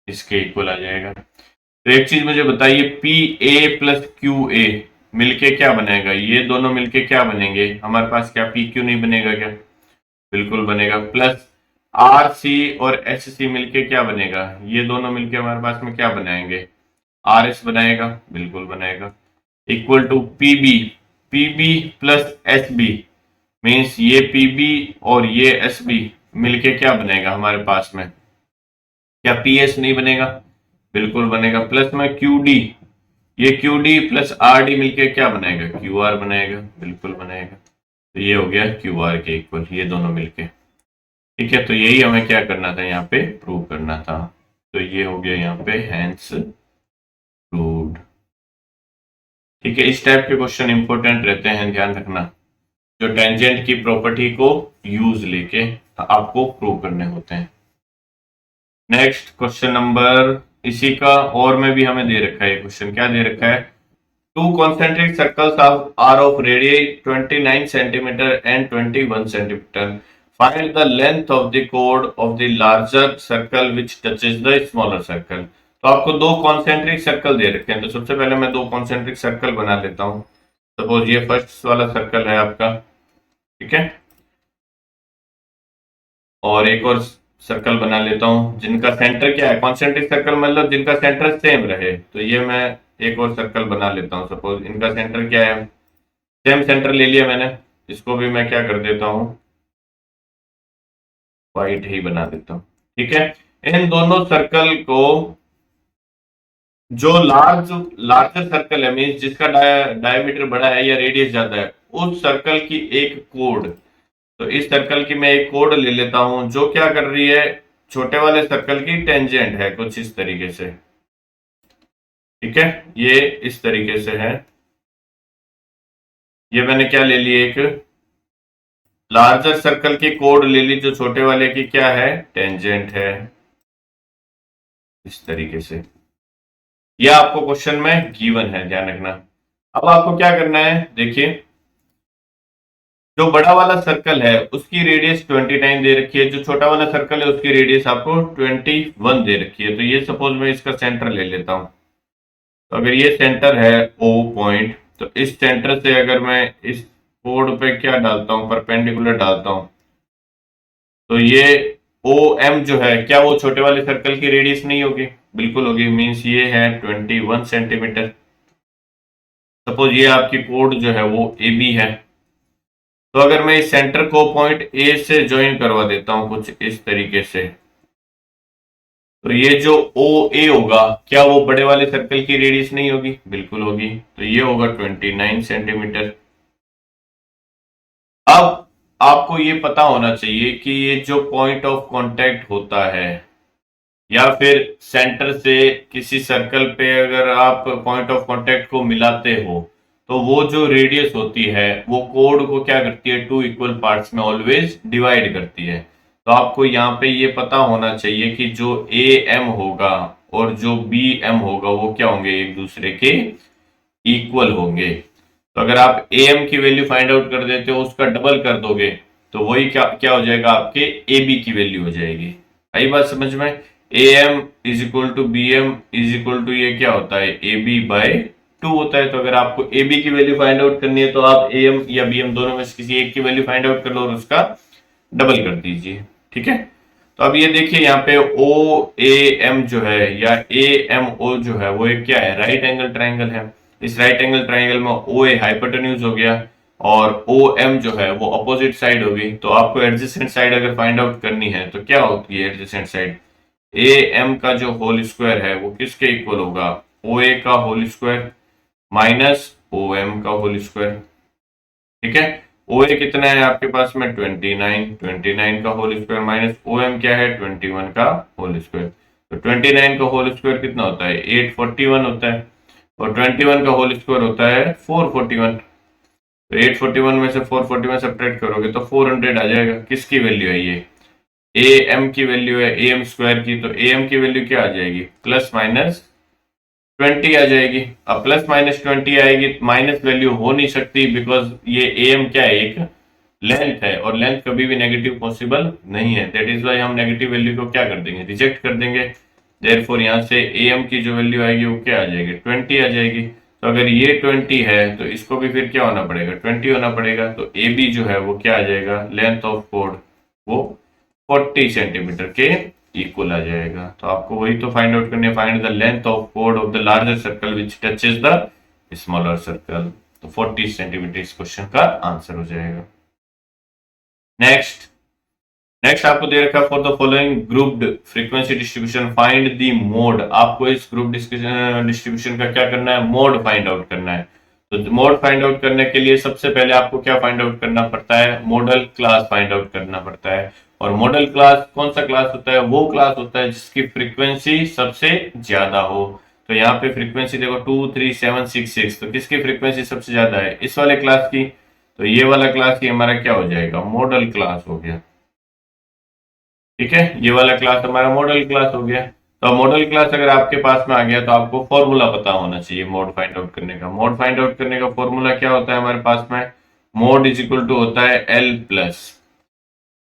इसके इक्वल आ जाएगा। तो एक चीज मुझे बताइए, P A plus Q A मिलके क्या बनेगा, ये दोनों मिलके क्या बनेंगे हमारे पास, क्या पी क्यू नहीं बनेगा क्या, बिल्कुल बनेगा। प्लस आर सी और एस सी मिलके क्या बनेगा, ये दोनों मिलके हमारे पास में क्या बनाएंगे, आर एस बनाएगा, बिल्कुल बनाएगा। Equal to PB plus S B, means ये पीबी और ये एस बी मिलके क्या बनेगा हमारे पास में, क्या पी एस नहीं बनेगा, बिल्कुल बनेगा। प्लस में क्यू डी, ये Q D plus R D मिलके क्या बनाएगा, क्यू आर बनाएगा, बिल्कुल बनाएगा। तो ये हो गया क्यू आर के इक्वल, ये दोनों मिलके। ठीक है, तो यही हमें क्या करना था, यहाँ पे प्रूव करना था। तो ये हो गया यहाँ पे हैंस प्रूव्ड। ठीक है, इस टाइप के क्वेश्चन इंपॉर्टेंट रहते हैं, ध्यान रखना, जो टेंजेंट की प्रॉपर्टी को यूज लेके आपको प्रूव करने होते हैं। नेक्स्ट क्वेश्चन नंबर, इसी का और में भी हमें दे रखा है क्वेश्चन, क्या दे रखा है, two concentric circles are of radius 29 centimetre and 21 centimetre, find the length of the कोड of the larger circle which touches the smaller circle. तो आपको दो कॉन्सेंट्रिक सर्कल दे रखे हैं, तो सबसे पहले मैं दो कॉन्सेंट्रिक सर्कल बना लेता हूं। सपोज ये फर्स्ट वाला सर्कल है आपका, ठीक है, और एक और सर्कल बना लेता हूं जिनका सेंटर क्या है, कॉन्सेंट्रिक सर्कल मतलब जिनका सेंटर सेम रहे। तो ये मैं एक और सर्कल बना लेता हूं, सपोज इनका सेंटर क्या है, सेम सेंटर ले लिया मैंने, इसको भी मैं क्या कर देता हूं, वाइट ही बना देता हूं। ठीक है, इन दोनों सर्कल को, जो लार्जर सर्कल है, मीन्स जिसका डायमीटर बड़ा है या रेडियस ज्यादा है, उस सर्कल की एक कोड, तो इस सर्कल की मैं एक कोड ले लेता हूं जो क्या कर रही है, छोटे वाले सर्कल की टेंजेंट है कुछ इस तरीके से। ठीक है, ये इस तरीके से है, ये मैंने क्या ले ली, एक लार्जर सर्कल की कोड ले ली जो छोटे वाले की क्या है, टेंजेंट है, इस तरीके से। यह आपको क्वेश्चन में गिवन है, ध्यान रखना। अब आपको क्या करना है, देखिए जो बड़ा वाला सर्कल है उसकी रेडियस 29 दे रखी है, जो छोटा वाला सर्कल है उसकी रेडियस आपको 21 दे रखी है। तो ये सपोज मैं इसका सेंटर ले लेता हूं, तो अगर ये सेंटर है O पॉइंट, तो इस सेंटर से अगर मैं इस कोड पे क्या डालता हूं, परपेंडिकुलर डालता हूं, तो ये OM जो है, क्या वो छोटे वाले सर्कल की रेडियस नहीं होगी, बिल्कुल होगी। मीन्स ये है 21 सेंटीमीटर। सपोज ये आपकी कोड जो है वो AB है, तो अगर मैं इस सेंटर को पॉइंट A से ज्वाइन करवा देता हूं कुछ इस तरीके से, तो ये जो ओ ए होगा, क्या वो बड़े वाले सर्कल की रेडियस नहीं होगी? बिल्कुल होगी। तो ये होगा 29 सेंटीमीटर। अब आपको ये पता होना चाहिए कि ये जो पॉइंट ऑफ कांटेक्ट होता है या फिर सेंटर से किसी सर्कल पे अगर आप पॉइंट ऑफ कांटेक्ट को मिलाते हो, तो वो जो रेडियस होती है वो कोड को क्या करती है, टू इक्वल पार्ट्स में ऑलवेज डिवाइड करती है। तो आपको यहाँ पे ये पता होना चाहिए कि जो ए एम होगा और जो बी एम होगा वो क्या होंगे, एक दूसरे के इक्वल होंगे। तो अगर आप ए एम की वैल्यू फाइंड आउट कर देते हो, उसका डबल कर दोगे, तो वही क्या क्या हो जाएगा, आपके ए बी की वैल्यू हो जाएगी। आई बात समझ में? A M is equal to B M is equal to ये क्या होता है, ए बी बाय 2 होता है। तो अगर आपको ए बी की वैल्यू फाइंड आउट करनी है तो आप ए एम या बी एम दोनों में से किसी एक की वैल्यू फाइंड आउट कर लो और उसका डबल कर दीजिए। ठीक है। तो अब ये देखिए यहाँ पे ओ ए एम जो है या ए एम ओ जो है वो एक क्या है, राइट एंगल ट्राइंगल है। इस राइट एंगल ट्राइंगल में ओ ए हाइपोटेन्यूज हो गया और ओ एम जो है वो अपोजिट साइड होगी। तो आपको एडजेसेंट साइड अगर फाइंड आउट करनी है तो क्या होती है एडजेसेंट साइड, ए एम का जो होल स्क्वायर है वो किसके इक्वल होगा, ओ ए का whole square minus O M का होल स्क्वायर। ठीक है। ओ ए कितना है आपके पास में 29 का whole square minus O M क्या है 21 का होल स्क्वायर। तो 29 का होल स्क्वायर कितना होता है, 841 होता है और 21 का होल स्क्वायर होता है 441। तो 841 में से 441 सब्ट्रैक्ट करोगे तो 400 आ जाएगा। किसकी वैल्यू है ये, ए एम की वैल्यू है ए एम स्क्वायर की। तो ए एम की वैल्यू क्या आ जाएगी, प्लस माइनस 20 आ जाएगी। अब प्लस माइनस 20 आएगी, माइनस वैल्यू हो नहीं सकती बिकॉज ये ए एम क्या है, एक लेंथ है और लेंथ कभी भी नेगेटिव पॉसिबल नहीं है। दैट इज वाई हम नेगेटिव वैल्यू को क्या कर देंगे, रिजेक्ट कर देंगे। देयरफॉर यहाँ से ए एम की जो वैल्यू आएगी वो क्या आ जाएगी, 20 आ जाएगी। तो अगर ये 20 है तो इसको भी फिर क्या होना पड़ेगा, 20 होना पड़ेगा। तो ए बी जो है वो क्या आ जाएगा, लेंथ ऑफ कोड वो 40 सेंटीमीटर के इक्वल आ जाएगा। तो आपको वही तो फाइंड आउट करनी है, find the length of code of the larger circle which touches the smaller circle. तो 40 सेंटीमीटर इस क्वेश्चन का आंसर हो जाएगा। नेक्स्ट नेक्स्ट आपको दे रखा for the following grouped frequency distribution find the mode. आपको इस ग्रुप डिस्ट्रीब्यूशन का क्या करना है, मोड फाइंड आउट करना है। तो मोड फाइंड आउट करने के लिए सबसे पहले आपको क्या फाइंड आउट करना पड़ता है, मॉडल क्लास फाइंड आउट करना पड़ता है। और मॉडल क्लास कौन सा क्लास होता है, वो क्लास होता है जिसकी फ्रीक्वेंसी सबसे ज्यादा हो। तो यहाँ पे फ्रीक्वेंसी देखो 2 3 7 6 6, तो किसकी फ्रीक्वेंसी सबसे ज्यादा है, इस वाले क्लास की। तो ये वाला क्लास ही हमारा क्या हो जाएगा, मॉडल क्लास हो गया। ठीक है, ये वाला क्लास हमारा मॉडल क्लास हो गया। तो मॉडल क्लास अगर आपके पास में आ गया तो आपको फॉर्मूला पता होना चाहिए मोड फाइंड आउट करने का। मोड फाइंड आउट करने का फॉर्मूला क्या होता है हमारे पास में, मोड इज इक्वल टू होता है L plus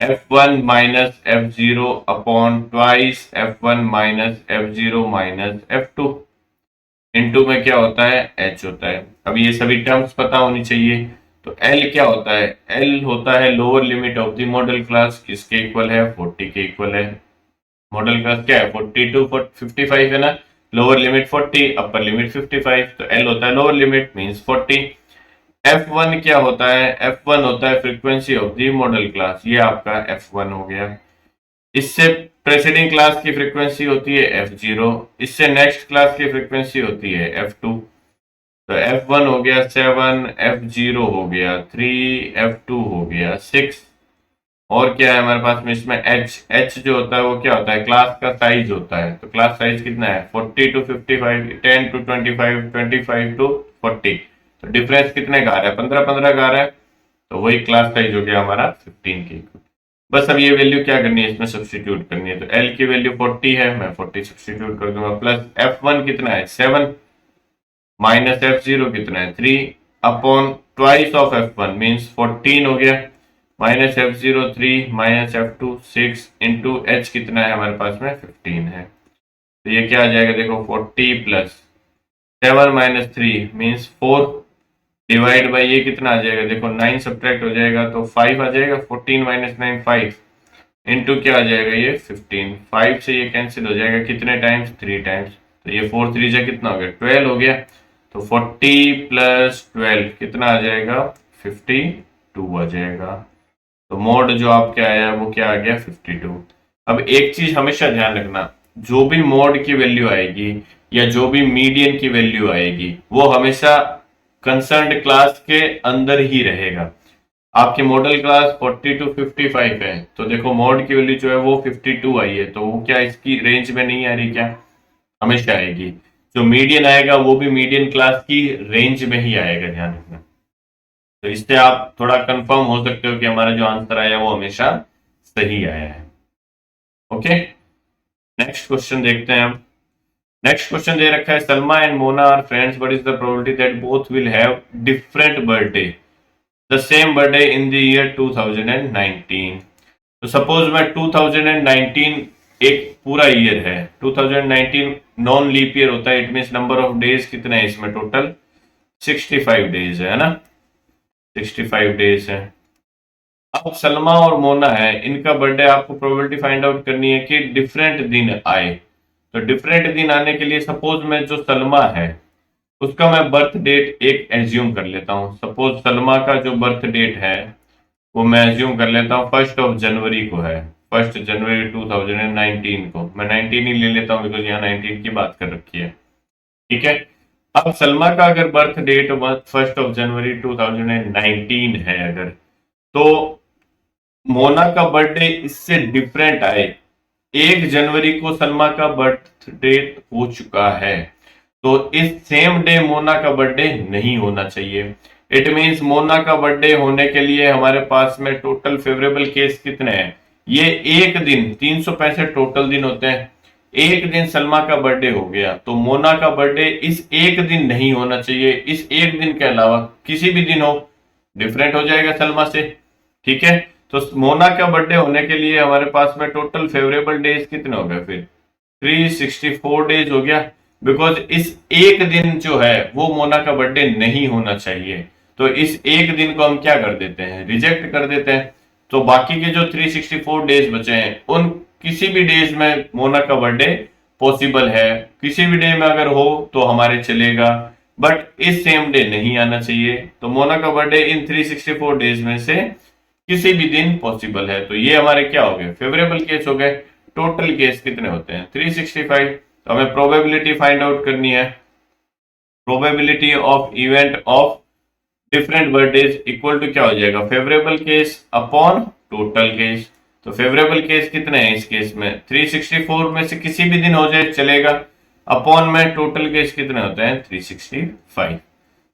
F1 minus F0 upon twice F1 minus F0 minus F2 into में क्या होता है, H होता है। अब ये सभी टर्म्स पता होनी चाहिए। तो L क्या होता है, L होता है lower limit of the model class, किसके इक्वल है, 40 के इक्वल है। मॉडल क्लास क्या है, 40 टू 55 है ना, लोअर लिमिट 40 अपर लिमिट 55। तो L होता है लोअर लिमिट मींस 40। F1 क्या होता है, F1 होता है frequency of the model class, ये आपका F1 हो गया। इससे प्रेसिडिंग क्लास की फ्रीक्वेंसी होती है F0, इससे नेक्स्ट क्लास की फ्रीक्वेंसी होती है F2। तो F1 हो गया 7, F0 हो गया 3, F2 हो गया 6। और क्या है हमारे पास में इसमें H जो होता है वो क्या होता है, क्लास का साइज होता है। तो क्लास साइज कितना है, 40 टू 55, 10 टू 25, 25 टू 40। तो डिफरेंस कितने का आ रहा है, 15 का आ रहा है। तो वही क्लास साइज हो गया हमारा 15 की। बस अब ये वैल्यू क्या करनी है, इसमें सब्स्टिट्यूट करनी है। तो L की वैल्यू 40 है, मैं 40 सब्स्टिट्यूट कर दूंगा। प्लस F1 कितना है 7 माइनस F0 कितना है 3 upon twice of F1 means 14 हो गया minus F0 3 minus F2 6 into H कितना है हमारे पास में 15 है। तो ये क्या आ जाएगा देखो 40 plus 7 minus 3 means 4 divide by ये कितना आ जाएगा देखो 9 सब्ट्रैक्ट हो जाएगा तो 5 आ जाएगा। 14 माइनस 9 5 इंटू क्या आ जाएगा ये 15। 5 से ये कैंसिल हो जाएगा कितने टाइम्स, 3 टाइम्स। तो ये 4 3 जा कितना हो गया 12 हो गया। तो 40 प्लस 12 कितना आ जाएगा 52 आ जाएगा। तो मोड जो आपके आया वो क्या आ गया 52। अब एक चीज हमेशा ध्यान रखना, जो भी मॉड की वैल्यू आएगी या जो भी मीडियन की वैल्यू आएगी वो हमेशा कंसर्न्ड क्लास के अंदर ही रहेगा। आपकी मॉडल क्लास 40 to 55 है, तो देखो मॉड की वैल्यू जो है वो 52 आई है, तो वो क्या इसकी रेंज में नहीं आ रही क्या? हमेशा आएगी। जो मीडियन आएगा वो भी मीडियन क्लास की रेंज में ही आएगा, ध्यान रखना। तो इससे आप थोड़ा कंफर्म हो सकते हो कि हमारा जो आंसर आया वो हमेशा सही आया है। ओके, नेक्स्ट क्वेश्चन देखते हैं हम। नेक्स्ट क्वेश्चन दे रखा है, Salma and Mona are friends, what is the probability that both will have different birthday the same birthday in the year 2019। तो सपोज मैं 2019 एक पूरा ईयर है, 2019 नॉन लीप ईयर होता है, it means number of days कितने हैं इसमें? टोटल 65 डेज है ना, 65 डेज है। अब सलमा और मोना है, इनका बर्थडे आपको प्रोबेबिलिटी फाइंड आउट करनी है कि डिफरेंट दिन आए। तो डिफरेंट दिन आने के लिए सपोज मैं जो सलमा है उसका मैं बर्थ डेट एक एज्यूम कर लेता हूं। सपोज सलमा का जो बर्थ डेट है वो मैं एज्यूम कर लेता हूँ 1 जनवरी को है, 1 जनवरी 2019 को। मैं 19 ही ले लेता हूँ बिकॉज यहाँ 19 की बात कर रखी है, ठीक है। अब सलमा का अगर बर्थ डेट 1 जनवरी 2019 है अगर, तो मोना का बर्थडे इससे डिफरेंट आए, 1 जनवरी को सलमा का बर्थ डेट हो चुका है, तो इस सेम डे मोना का बर्थडे नहीं होना चाहिए। इट मींस मोना का बर्थडे होने के लिए हमारे पास में टोटल फेवरेबल केस कितने हैं? ये एक दिन, 365 टोटल दिन होते हैं, एक दिन सलमा का बर्थडे हो गया, तो मोना का बर्थडे इस एक दिन नहीं होना चाहिए। इस एक दिन के अलावा किसी भी दिन हो, डिफरेंट हो जाएगा सलमा से, ठीक है। तो मोना का बर्थडे होने के लिए हमारे पास में टोटल फेवरेबल डेज कितने हो गए? फिर 364 डेज हो गया, बिकॉज इस एक दिन जो है वो मोना का बर्थडे नहीं होना चाहिए। तो इस एक दिन को हम क्या कर देते हैं? रिजेक्ट कर देते हैं। तो बाकी के जो 364 डेज बचे हैं उन किसी भी डेज में मोना का बर्थडे पॉसिबल है, किसी भी डे में अगर हो तो हमारे चलेगा, बट इस सेम डे नहीं आना चाहिए। तो मोना का बर्थडे इन 364 डेज में से किसी भी दिन पॉसिबल है। तो ये हमारे क्या हो गए? फेवरेबल केस हो गए। टोटल केस कितने होते हैं? 365। तो हमें प्रोबेबिलिटी फाइंड आउट करनी है। Probability of event of different birthdays equal to क्या हो जाएगा? Favourable case upon total case. तो फेवरेबल केस कितने हैं इस केस में? 364 में से किसी भी दिन हो जाए चलेगा, अपॉन में टोटल केस कितने होते हैं? 365।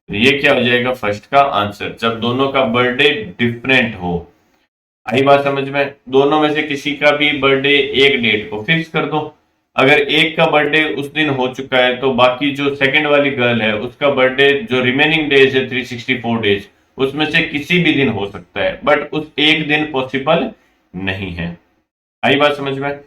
तो ये क्या हो जाएगा? फर्स्ट का आंसर, जब दोनों का बर्थडे डिफरेंट हो। आई बात समझ में? दोनों में से किसी का भी बर्थडे एक डेट को फिक्स कर दो। अगर एक का बर्थडे उस दिन हो चुका है तो बाकी जो सेकंड वाली गर्ल है उसका बर्थडे जो रिमेनिंग डेज है 364 डेज उसमें से किसी भी दिन हो सकता है, बट उस एक दिन पॉसिबल नहीं है। आई बात समझ में?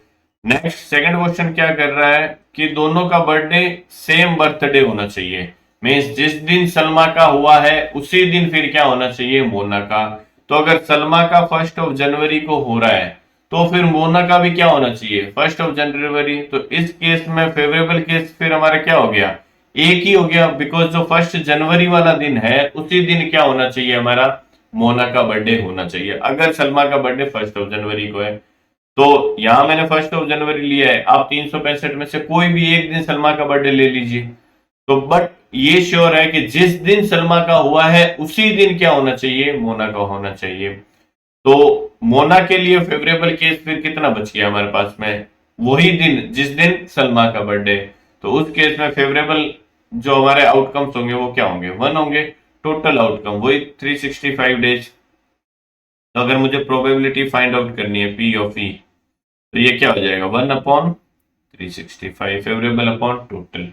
नेक्स्ट सेकंड क्वेश्चन क्या कर रहा है कि दोनों का बर्थडे सेम बर्थडे होना चाहिए। मीन्स जिस दिन सलमा का हुआ है उसी दिन फिर क्या होना चाहिए? मोना का। तो अगर सलमा का 1 जनवरी को हो रहा है तो फिर मोना का भी क्या होना चाहिए? 1 जनवरी। तो इस केस में फेवरेबल केस फिर हमारा क्या हो गया? एक ही हो गया, बिकॉज जो 1 जनवरी वाला दिन है उसी दिन क्या होना चाहिए? हमारा मोना का बर्थडे होना चाहिए। अगर सलमा का बर्थडे 1 जनवरी को है तो यहां मैंने 1 जनवरी लिया है, आप 365 में से कोई भी एक दिन सलमा का बर्थडे ले लीजिए। तो बट ये श्योर है कि जिस दिन सलमा का हुआ है उसी दिन क्या होना चाहिए? मोना का होना चाहिए। तो मोना के लिए फेवरेबल केस फिर कितना बच गया हमारे पास में? वही दिन जिस दिन सलमा का बर्थडे। तो उस केस में फेवरेबल जो हमारे आउटकम्स होंगे वो क्या होंगे? 1 होंगे। टोटल आउटकम वही 365 डेज। तो अगर मुझे प्रोबेबिलिटी फाइंड आउट करनी है पी ऑफ ई, तो ये क्या हो जाएगा? 1/365 फेवरेबल अपॉन टोटल।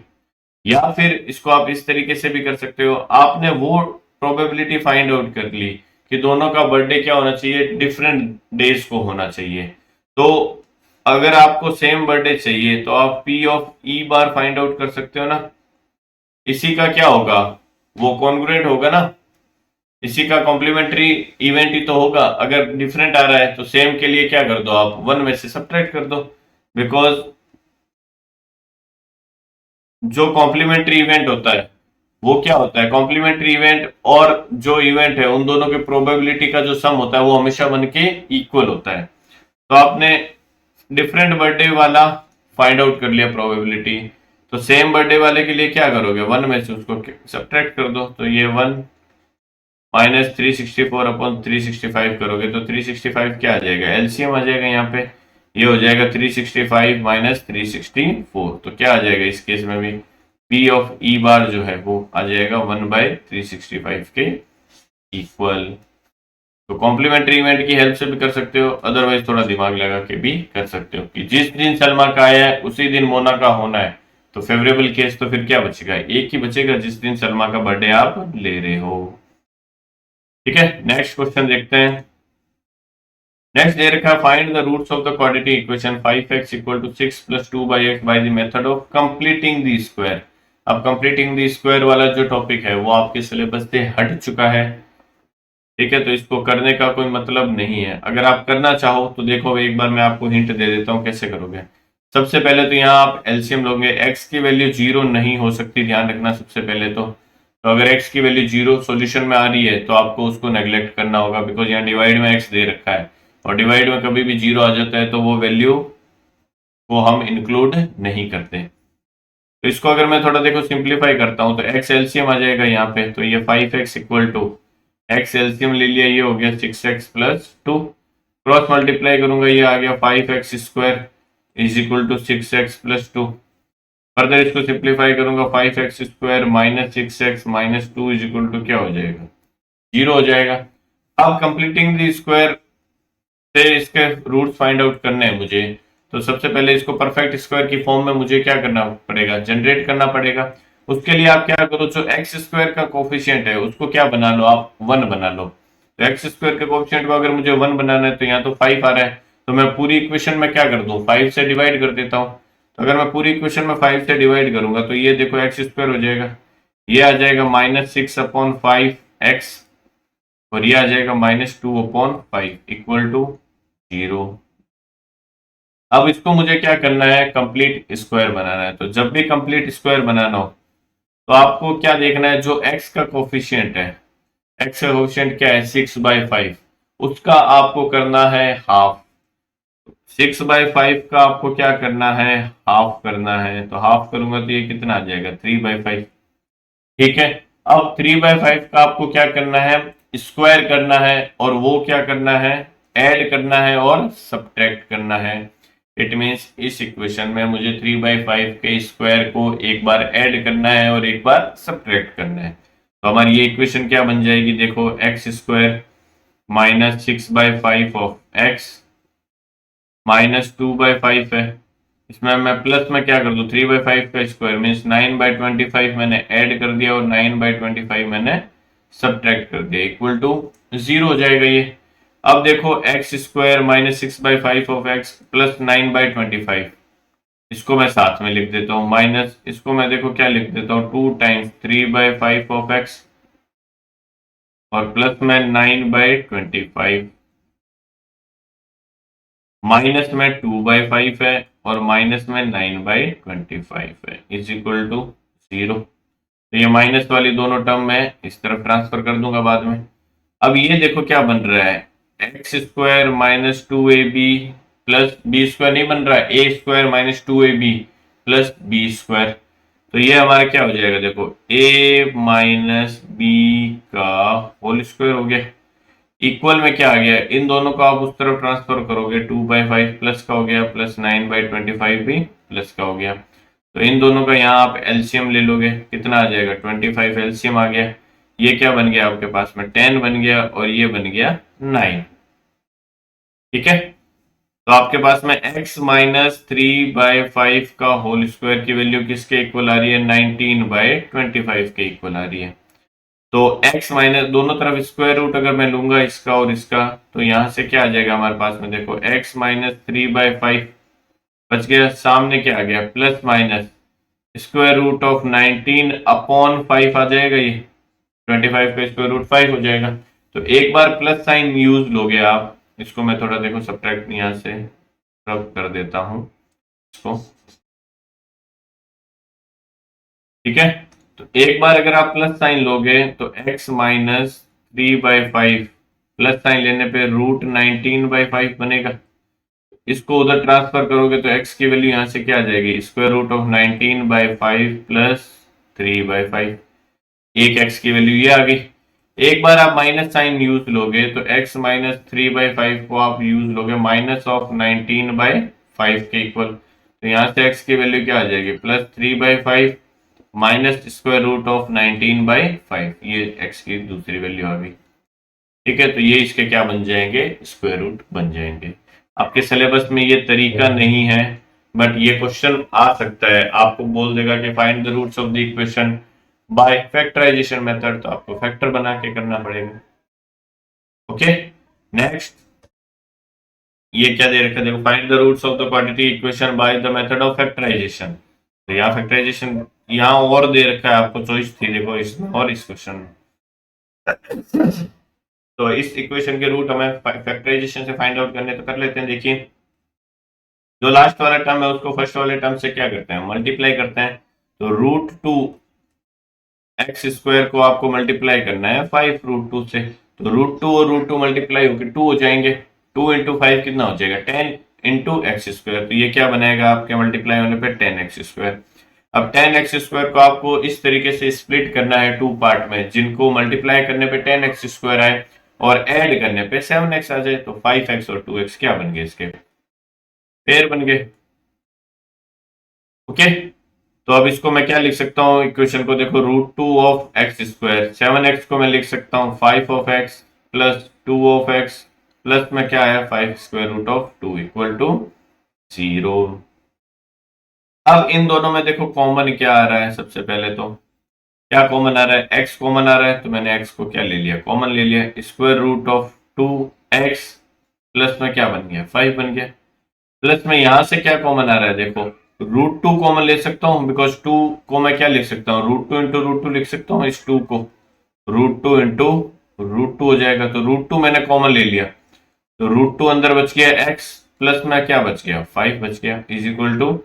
या फिर इसको आप इस तरीके से भी कर सकते हो, आपने वो प्रोबेबिलिटी फाइंड आउट कर ली कि दोनों का बर्थडे क्या होना चाहिए? डिफरेंट डेज को होना चाहिए। तो अगर आपको सेम बर्थडे चाहिए तो आप P of E bar find out कर सकते हो ना। इसी का क्या होगा? वो कॉन्ग्रुएंट होगा ना, इसी का कॉम्प्लीमेंट्री इवेंट ही तो होगा। अगर डिफरेंट आ रहा है तो सेम के लिए क्या कर दो? आप 1 में से सब्ट्रैक्ट कर दो, बिकॉज जो कॉम्प्लीमेंट्री इवेंट होता है वो क्या होता है? कॉम्प्लीमेंट्री इवेंट और जो इवेंट है उन दोनों के प्रोबेबिलिटी का जो सम होता है वो हमेशा 1 के इक्वल होता है। तो आपने डिफरेंट बर्थडे वाला फाइंड आउट कर लिया प्रोबेबिलिटी। तो सेम बर्थडे वाले के लिए क्या करोगे, 1 में से उसको सब्ट्रैक्ट कर दो, तो ये 1 माइनस 364 अपॉन 365 करोगे तो 365 क्या आ जाएगा, एलसीएम आ जाएगा यहाँ पे, ये हो जाएगा 365 माइनस 364। तो क्या आ जाएगा इस केस में भी, पी ऑफ ई बार जो है वो आ जाएगा 1/365 के इक्वल। तो कॉम्प्लीमेंट्री इवेंट की हेल्प से भी कर सकते हो, अदरवाइज थोड़ा दिमाग लगा के भी कर सकते हो कि जिस दिन सलमा का आया है उसी दिन मोना का होना है। तो फेवरेबल केस तो फिर क्या बचेगा, एक ही बचेगा, जिस दिन सलमा का बर्थडे आप ले रहे हो। ठीक है, नेक्स्ट क्वेश्चन देखते हैं। नेक्स्ट दे रखा है find the roots of the quadratic equation 5x equal to 6 plus 2/x by the method of completing the square. अब कंप्लीटिंग द स्क्वायर वाला जो टॉपिक है वो आपके सिलेबस से हट चुका है। ठीक है, तो इसको करने का कोई मतलब नहीं है। अगर आप करना चाहो तो देखो, एक बार मैं आपको हिंट दे देता हूँ कैसे करोगे। सबसे पहले तो यहाँ आप एलसीएम लोगे, x की वैल्यू 0 नहीं हो सकती, ध्यान रखना सबसे पहले तो अगर x की वैल्यू 0 सॉल्यूशन में आ रही है तो आपको उसको नेग्लेक्ट करना होगा, बिकॉज यहाँ डिवाइड में x दे रखा है और डिवाइड में कभी भी 0 आ जाता है तो वो वैल्यू को हम इंक्लूड नहीं करते। तो इसको अगर मैं थोड़ा देखो सिंप्लीफाई करता हूँ तो x एलसीएम आ जाएगा यहाँ पे, तो ये 5x equal to x LCM ले लिया, ये हो गया 6x प्लस 2, क्रॉस मल्टीप्लाई करूंगा ये आ गया 5x square is equal to 6x plus 2। Further इसको सिंप्लीफाई करूंगा 5x square minus 6x minus 2 is equal to क्या हो जाएगा, 0 हो जाएगा। अब कंप्लीटिंग द स्क्वायर से इसके रूट्स फाइंड आउट करने हैं मुझे, तो सबसे पहले इसको परफेक्ट स्क्वायर की फॉर्म में मुझे क्या करना पड़ेगा, जनरेट करना पड़ेगा। उसके लिए आप क्या करो, जो एक्स स्क्वायर का कोफिशिएंट है उसको क्या बना लो, आप 1 बना लो। तो एक्स स्क्वायर के कोफिशिएंट को अगर मुझे 1 बनाना है तो यहाँ तो 5 आ रहा है, तो मैं पूरी इक्वेशन में क्या कर दूं, 5 से डिवाइड कर देता हूँ। तो अगर मैं पूरी इक्वेशन में 5 से डिवाइड करूंगा तो ये देखो एक्स स्क्वायर हो जाएगा, ये आ जाएगा -6/5x और ये आ जाएगा -2/5 इक्वल टू 0। अब इसको मुझे क्या करना है, कंप्लीट स्क्वायर बनाना है। तो जब भी कंप्लीट स्क्वायर बनाना हो तो आपको क्या देखना है, जो x का कोफिशिएंट है, x का कोफिशिएंट क्या है 6/5, उसका आपको करना है हाफ। 6/5 का आपको क्या करना है, हाफ करना है। तो हाफ करूंगा तो ये कितना आ जाएगा 3/5। ठीक है, अब 3/5 का आपको क्या करना है, स्क्वायर करना है, और वो क्या करना है, ऐड करना है और सब्ट्रैक्ट करना है। इट मीन्स इस इक्वेशन में मुझे 3/5 के स्क्वायर को एक बार ऐड करना है और एक बार सब्ट्रैक्ट करना है। तो हमारी ये इक्वेशन क्या बन जाएगी, देखो x square minus 6/5 of x minus 2/5 है, इसमें मैं प्लस में क्या कर दूं 3/5 का स्क्वायर मीन्स 9/25 मैंने ऐड कर दिया और 9/25 मैंने सब्ट्रैक्ट कर दिया इक्वल टू 0 हो जाएगा ये। अब देखो x square minus 6/5 of x plus 9/25, इसको मैं साथ में लिख देता हूँ, माइनस इसको मैं देखो क्या लिख देता हूँ 2 टाइम्स 3/5 ऑफ एक्स और प्लस में 9/25, माइनस में 2/5 है और माइनस में 9/25 है इज इक्वल टू 0। तो ये माइनस वाली दोनों टर्म मैं इस तरफ ट्रांसफर कर दूंगा बाद में। अब ये देखो क्या बन रहा है, X square minus 2ab plus B square नहीं बन रहा है, A square minus 2ab plus B square. तो ये हमारा क्या हो जाएगा, देखो a माइनस बी का होल स्क्वायर हो गया, इक्वल में क्या आ गया, इन दोनों को आप उस तरफ ट्रांसफर करोगे 2/5 प्लस का हो गया प्लस 9/25 भी प्लस का हो गया। तो इन दोनों का यहाँ आप एलसीएम ले लोगे, कितना आ जाएगा 25, एलसीएम आ गया, ये क्या बन गया आपके पास में 10 बन गया और ये बन गया 9। ठीक है, तो आपके पास में x माइनस 3/5 का होल स्क्वायर की वैल्यू किसके इक्वल आ रही है, 19/25 के इक्वल आ रही है। तो x माइनस दोनों तरफ स्क्वायर रूट अगर मैं लूंगा इसका और इसका, तो यहां से क्या आ जाएगा हमारे पास में, देखो x माइनस 3/5 बच गया, सामने क्या आ गया plus minus square root of 19/5 आ जाएगा, ये 25 का स्क्वायर रूट 5 हो जाएगा। तो एक बार प्लस साइन यूज लोगे आप, इसको मैं थोड़ा देखो सब्ट्रैक्ट यहाँ से रब कर देता हूं इसको। ठीक है, तो एक बार अगर आप प्लस साइन लोगे तो x माइनस 3/5 प्लस साइन लेने पे रूट 19/5 बनेगा। इसको उधर ट्रांसफर करोगे तो x की वैल्यू यहाँ से क्या आ जाएगी, स्क्वायर रूट ऑफ 19/5 प्लस 3/5। एक x की वैल्यू ये आ गई। एक बार आप माइनस साइन यूज लोगे तो x माइनस 3/5 को आप यूज लोगे माइनस ऑफ 19/5 के इक्वल, तो यहाँ से x की वैल्यू क्या आ जाएगी, plus 3/5 minus square root of 19/5, ये x की दूसरी वैल्यू आ गई। ठीक है, तो ये इसके क्या बन जाएंगे, स्क्वायर रूट बन जाएंगे। आपके सिलेबस में ये तरीका नहीं है, बट ये क्वेश्चन आ सकता है। आपको बोल देगा कि find the roots of the equation by factorization method, तो आपको फैक्टर बना के करना पड़ेगा। ओके, नेक्स्ट ये क्या दे रखा है, देखो find the roots of the quadratic equation by the method of factorization. तो यहाँ फैक्टराइजेशन यहाँ और दे रखा है, आपको चॉइस थी देखो इसमें और इस क्वेश्चन में। तो इस इक्वेशन के रूट हमें फैक्टराइजेशन से फाइंड आउट करने, तो कर लेते हैं। देखिए जो लास्ट वाला टर्म है उसको फर्स्ट वाले टर्म से क्या करते हैं, मल्टीप्लाई करते हैं। तो रूट 2 एक्स स्क्वायर को आपको मल्टीप्लाई करना है 5 रूट 2 से, तो रूट 2 और रूट 2 मल्टीप्लाई होकर 2 हो जाएंगे। 2 इंटू 5 कितना हो जाएगा, 10 इंटू एक्स स्क्वायर, तो ये क्या बनेगा आपके मल्टीप्लाई होने पे 10x स्क्वायर। अब 10x स्क्वायर को आपको इस तरीके से स्प्लिट करना है टू पार्ट में, जिनको मल्टीप्लाई करने पे 10x स्क्वायर आए और ऐड करने पे 7x आ जाए, तो 5x और 2x क्या बन गए, इसके पेयर बन गए। ओके, तो अब इसको मैं क्या लिख सकता हूँ इक्वेशन को, देखो root 2 of x square, 7x को मैं लिख सकता हूँ 5 of x plus 2 of x plus में क्या है 5 square root of 2 equal to 0। अब इन दोनों में देखो कॉमन क्या आ रहा है, सबसे पहले तो क्या कॉमन आ रहा है, x कॉमन आ रहा है, तो मैंने x को क्या ले लिया, कॉमन ले लिया। Square root of 2x plus में क्या बन गया 5 बन गया, प्लस में यहां से क्या कॉमन आ रहा है, देखो रूट 2 कॉमन ले सकता हूं, बिकॉज 2 को मैं क्या लिख सकता हूँ, रूट 2 इंटू रूट 2 लिख सकता हूँ। इस 2 को रूट 2 इंटू रूट 2 हो जाएगा, तो रूट 2 मैंने कॉमन ले लिया, तो रूट 2 अंदर बच गया x प्लस में क्या बच गया 5 बच गया इज इक्वल टू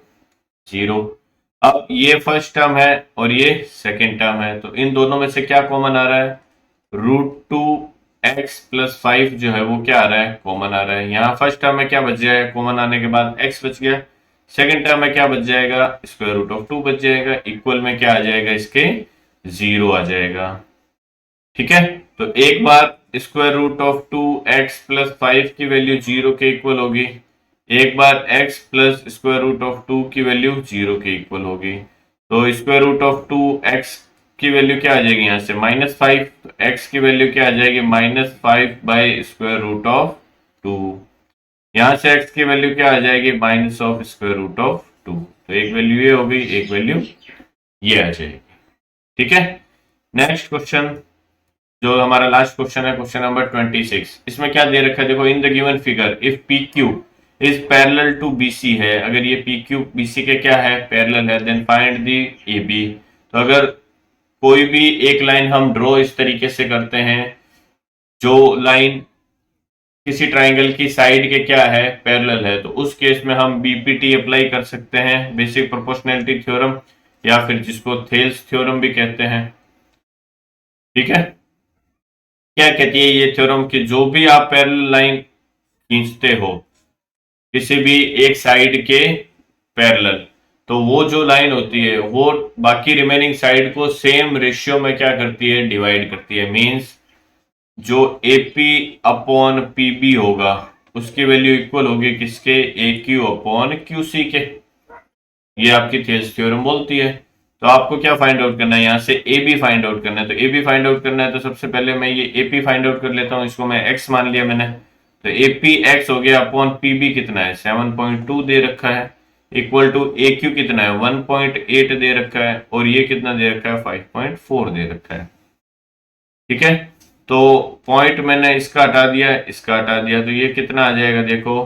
0। अब ये फर्स्ट टर्म है और ये सेकेंड टर्म है, तो इन दोनों में से क्या कॉमन आ रहा है, रूट 2 एक्स प्लस 5 जो है वो क्या आ रहा है, कॉमन आ रहा है। यहाँ फर्स्ट टर्म में क्या बच जाएगा, कॉमन आने के बाद x बच गया, सेकेंड टर्म में क्या बच जाएगा, स्क्वायर रूट ऑफ 2 बच जाएगा, इक्वल में क्या आ जाएगा, इसके 0 आ जाएगा। ठीक है, तो एक बार square root of 2x plus 5 की वैल्यू 0 के इक्वल होगी, एक बार x plus square root of 2 की वैल्यू 0 के इक्वल होगी, तो स्क्वायर रूट ऑफ 2x की वैल्यू क्या आ जाएगी, यहाँ से -5, तो x की वैल्यू क्या आ जाएगी -5 बाई स्क्वायर रूट ऑफ 2, यहाँ से x की वैल्यू क्या आ जाएगी minus of square root of 2, तो एक वैल्यू ये हो गई, एक वैल्यू ये आ जाएगी। ठीक है, नेक्स्ट क्वेश्चन जो हमारा लास्ट क्वेश्चन है, क्वेश्चन नंबर 26। इसमें क्या दे रखा है, देखो in the given figure if PQ is parallel to BC है, अगर ये PQ BC के क्या है, पैरेलल है, देन फाइंड दी AB। तो अगर कोई भी एक लाइन हम ड्रॉ इस तरीके से करते हैं, जो लाइन किसी ट्राइंगल की साइड के क्या है, पैरेलल है, तो उस केस में हम BPT अप्लाई कर सकते हैं, बेसिक प्रोपोर्शनैलिटी थ्योरम, या फिर जिसको थेल्स थ्योरम भी कहते हैं। ठीक है, क्या कहती है ये थ्योरम कि जो भी आप पैरेलल लाइन खींचते हो किसी भी एक साइड के पैरेलल, तो वो जो लाइन होती है वो बाकी रिमेनिंग साइड को सेम रेशियो में क्या करती है, डिवाइड करती है। मींस जो AP अपॉन PB होगा उसकी वैल्यू इक्वल होगी किसके, AQ अपॉन QC के। ये आपकी थेल्स थ्योरम बोलती है। तो आपको क्या फाइंड आउट करना है, यहाँ से AB फाइंड आउट करना है। तो AB फाइंड आउट करना है, तो सबसे पहले मैं ये AP फाइंड आउट कर लेता हूँ, इसको मैं x मान लिया मैंने, तो AP x हो गया अपॉन PB कितना है 7.2 दे रखा है, इक्वल टू AQ कितना है 1.8 दे रखा है, और ये कितना दे रखा है 5.4 दे रखा है। ठीक है, तो पॉइंट मैंने इसका हटा दिया, इसका हटा दिया, तो ये कितना आ जाएगा, देखो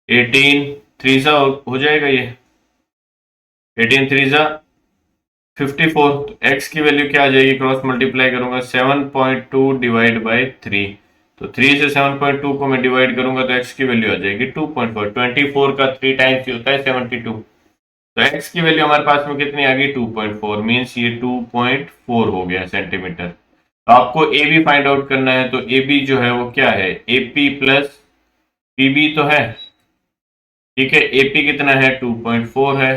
18 3 हो जाएगा, ये 18 3 54, तो x की वैल्यू क्या आ जाएगी, क्रॉस मल्टीप्लाई करूंगा 7.2 डिवाइड बाई 3, तो 3 से 7.2 को मैं डिवाइड करूंगा तो x की वैल्यू आ जाएगी 2.4। 24 का 3 टाइम्स होता है 72, तो x की वैल्यू हमारे पास में कितनी आ गई 2.4, मीन्स ये 2.4 हो गया सेंटीमीटर। तो आपको AB फाइंड आउट करना है, तो AB जो है वो क्या है, AP प्लस PB तो है, ठीक है, एपी कितना है 2.4 है,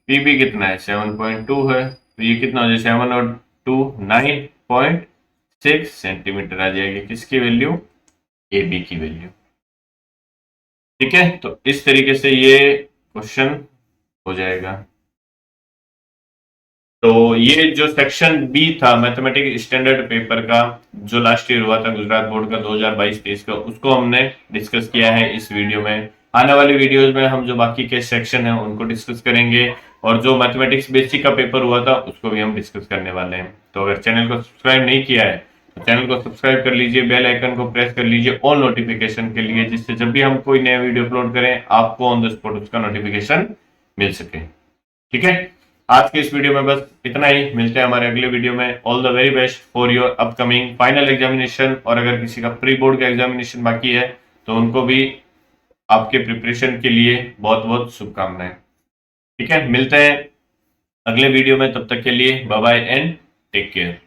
पीबी कितना है 7.2 है, तो ये कितना हो जाए 7 और 2 9.6 सेंटीमीटर आ जाएगी। किसकी वैल्यू? एबी की वैल्यू। ठीक है, तो इस तरीके से ये क्वेश्चन हो जाएगा। तो ये जो सेक्शन बी था मैथमेटिक्स स्टैंडर्ड पेपर का, जो लास्ट ईयर हुआ था गुजरात बोर्ड का 2022-23 का, उसको हमने डिस्कस किया है इस वीडियो में। आने वाली वीडियोस में हम जो बाकी के सेक्शन हैं उनको डिस्कस करेंगे, और जो मैथमेटिक्स बेसिक का पेपर हुआ था उसको भी हम डिस्कस करने वाले हैं। तो अगर चैनल को सब्सक्राइब नहीं किया है तो चैनल को सब्सक्राइब कर लीजिए, बेल आइकन को प्रेस कर लीजिए ऑल नोटिफिकेशन के लिए, जिससे जब भी हम कोई नया वीडियो अपलोड करें आपको ऑन द स्पॉट उसका नोटिफिकेशन मिल सके। ठीक है, आज के इस वीडियो में बस इतना ही। मिलते हैं हमारे अगले वीडियो में। All the very best for your upcoming final examination, और अगर किसी का प्री बोर्ड का एग्जामिनेशन बाकी है तो उनको भी आपके प्रिपरेशन के लिए बहुत बहुत शुभकामनाएं। ठीक है, मिलते हैं अगले वीडियो में, तब तक के लिए bye bye and take care.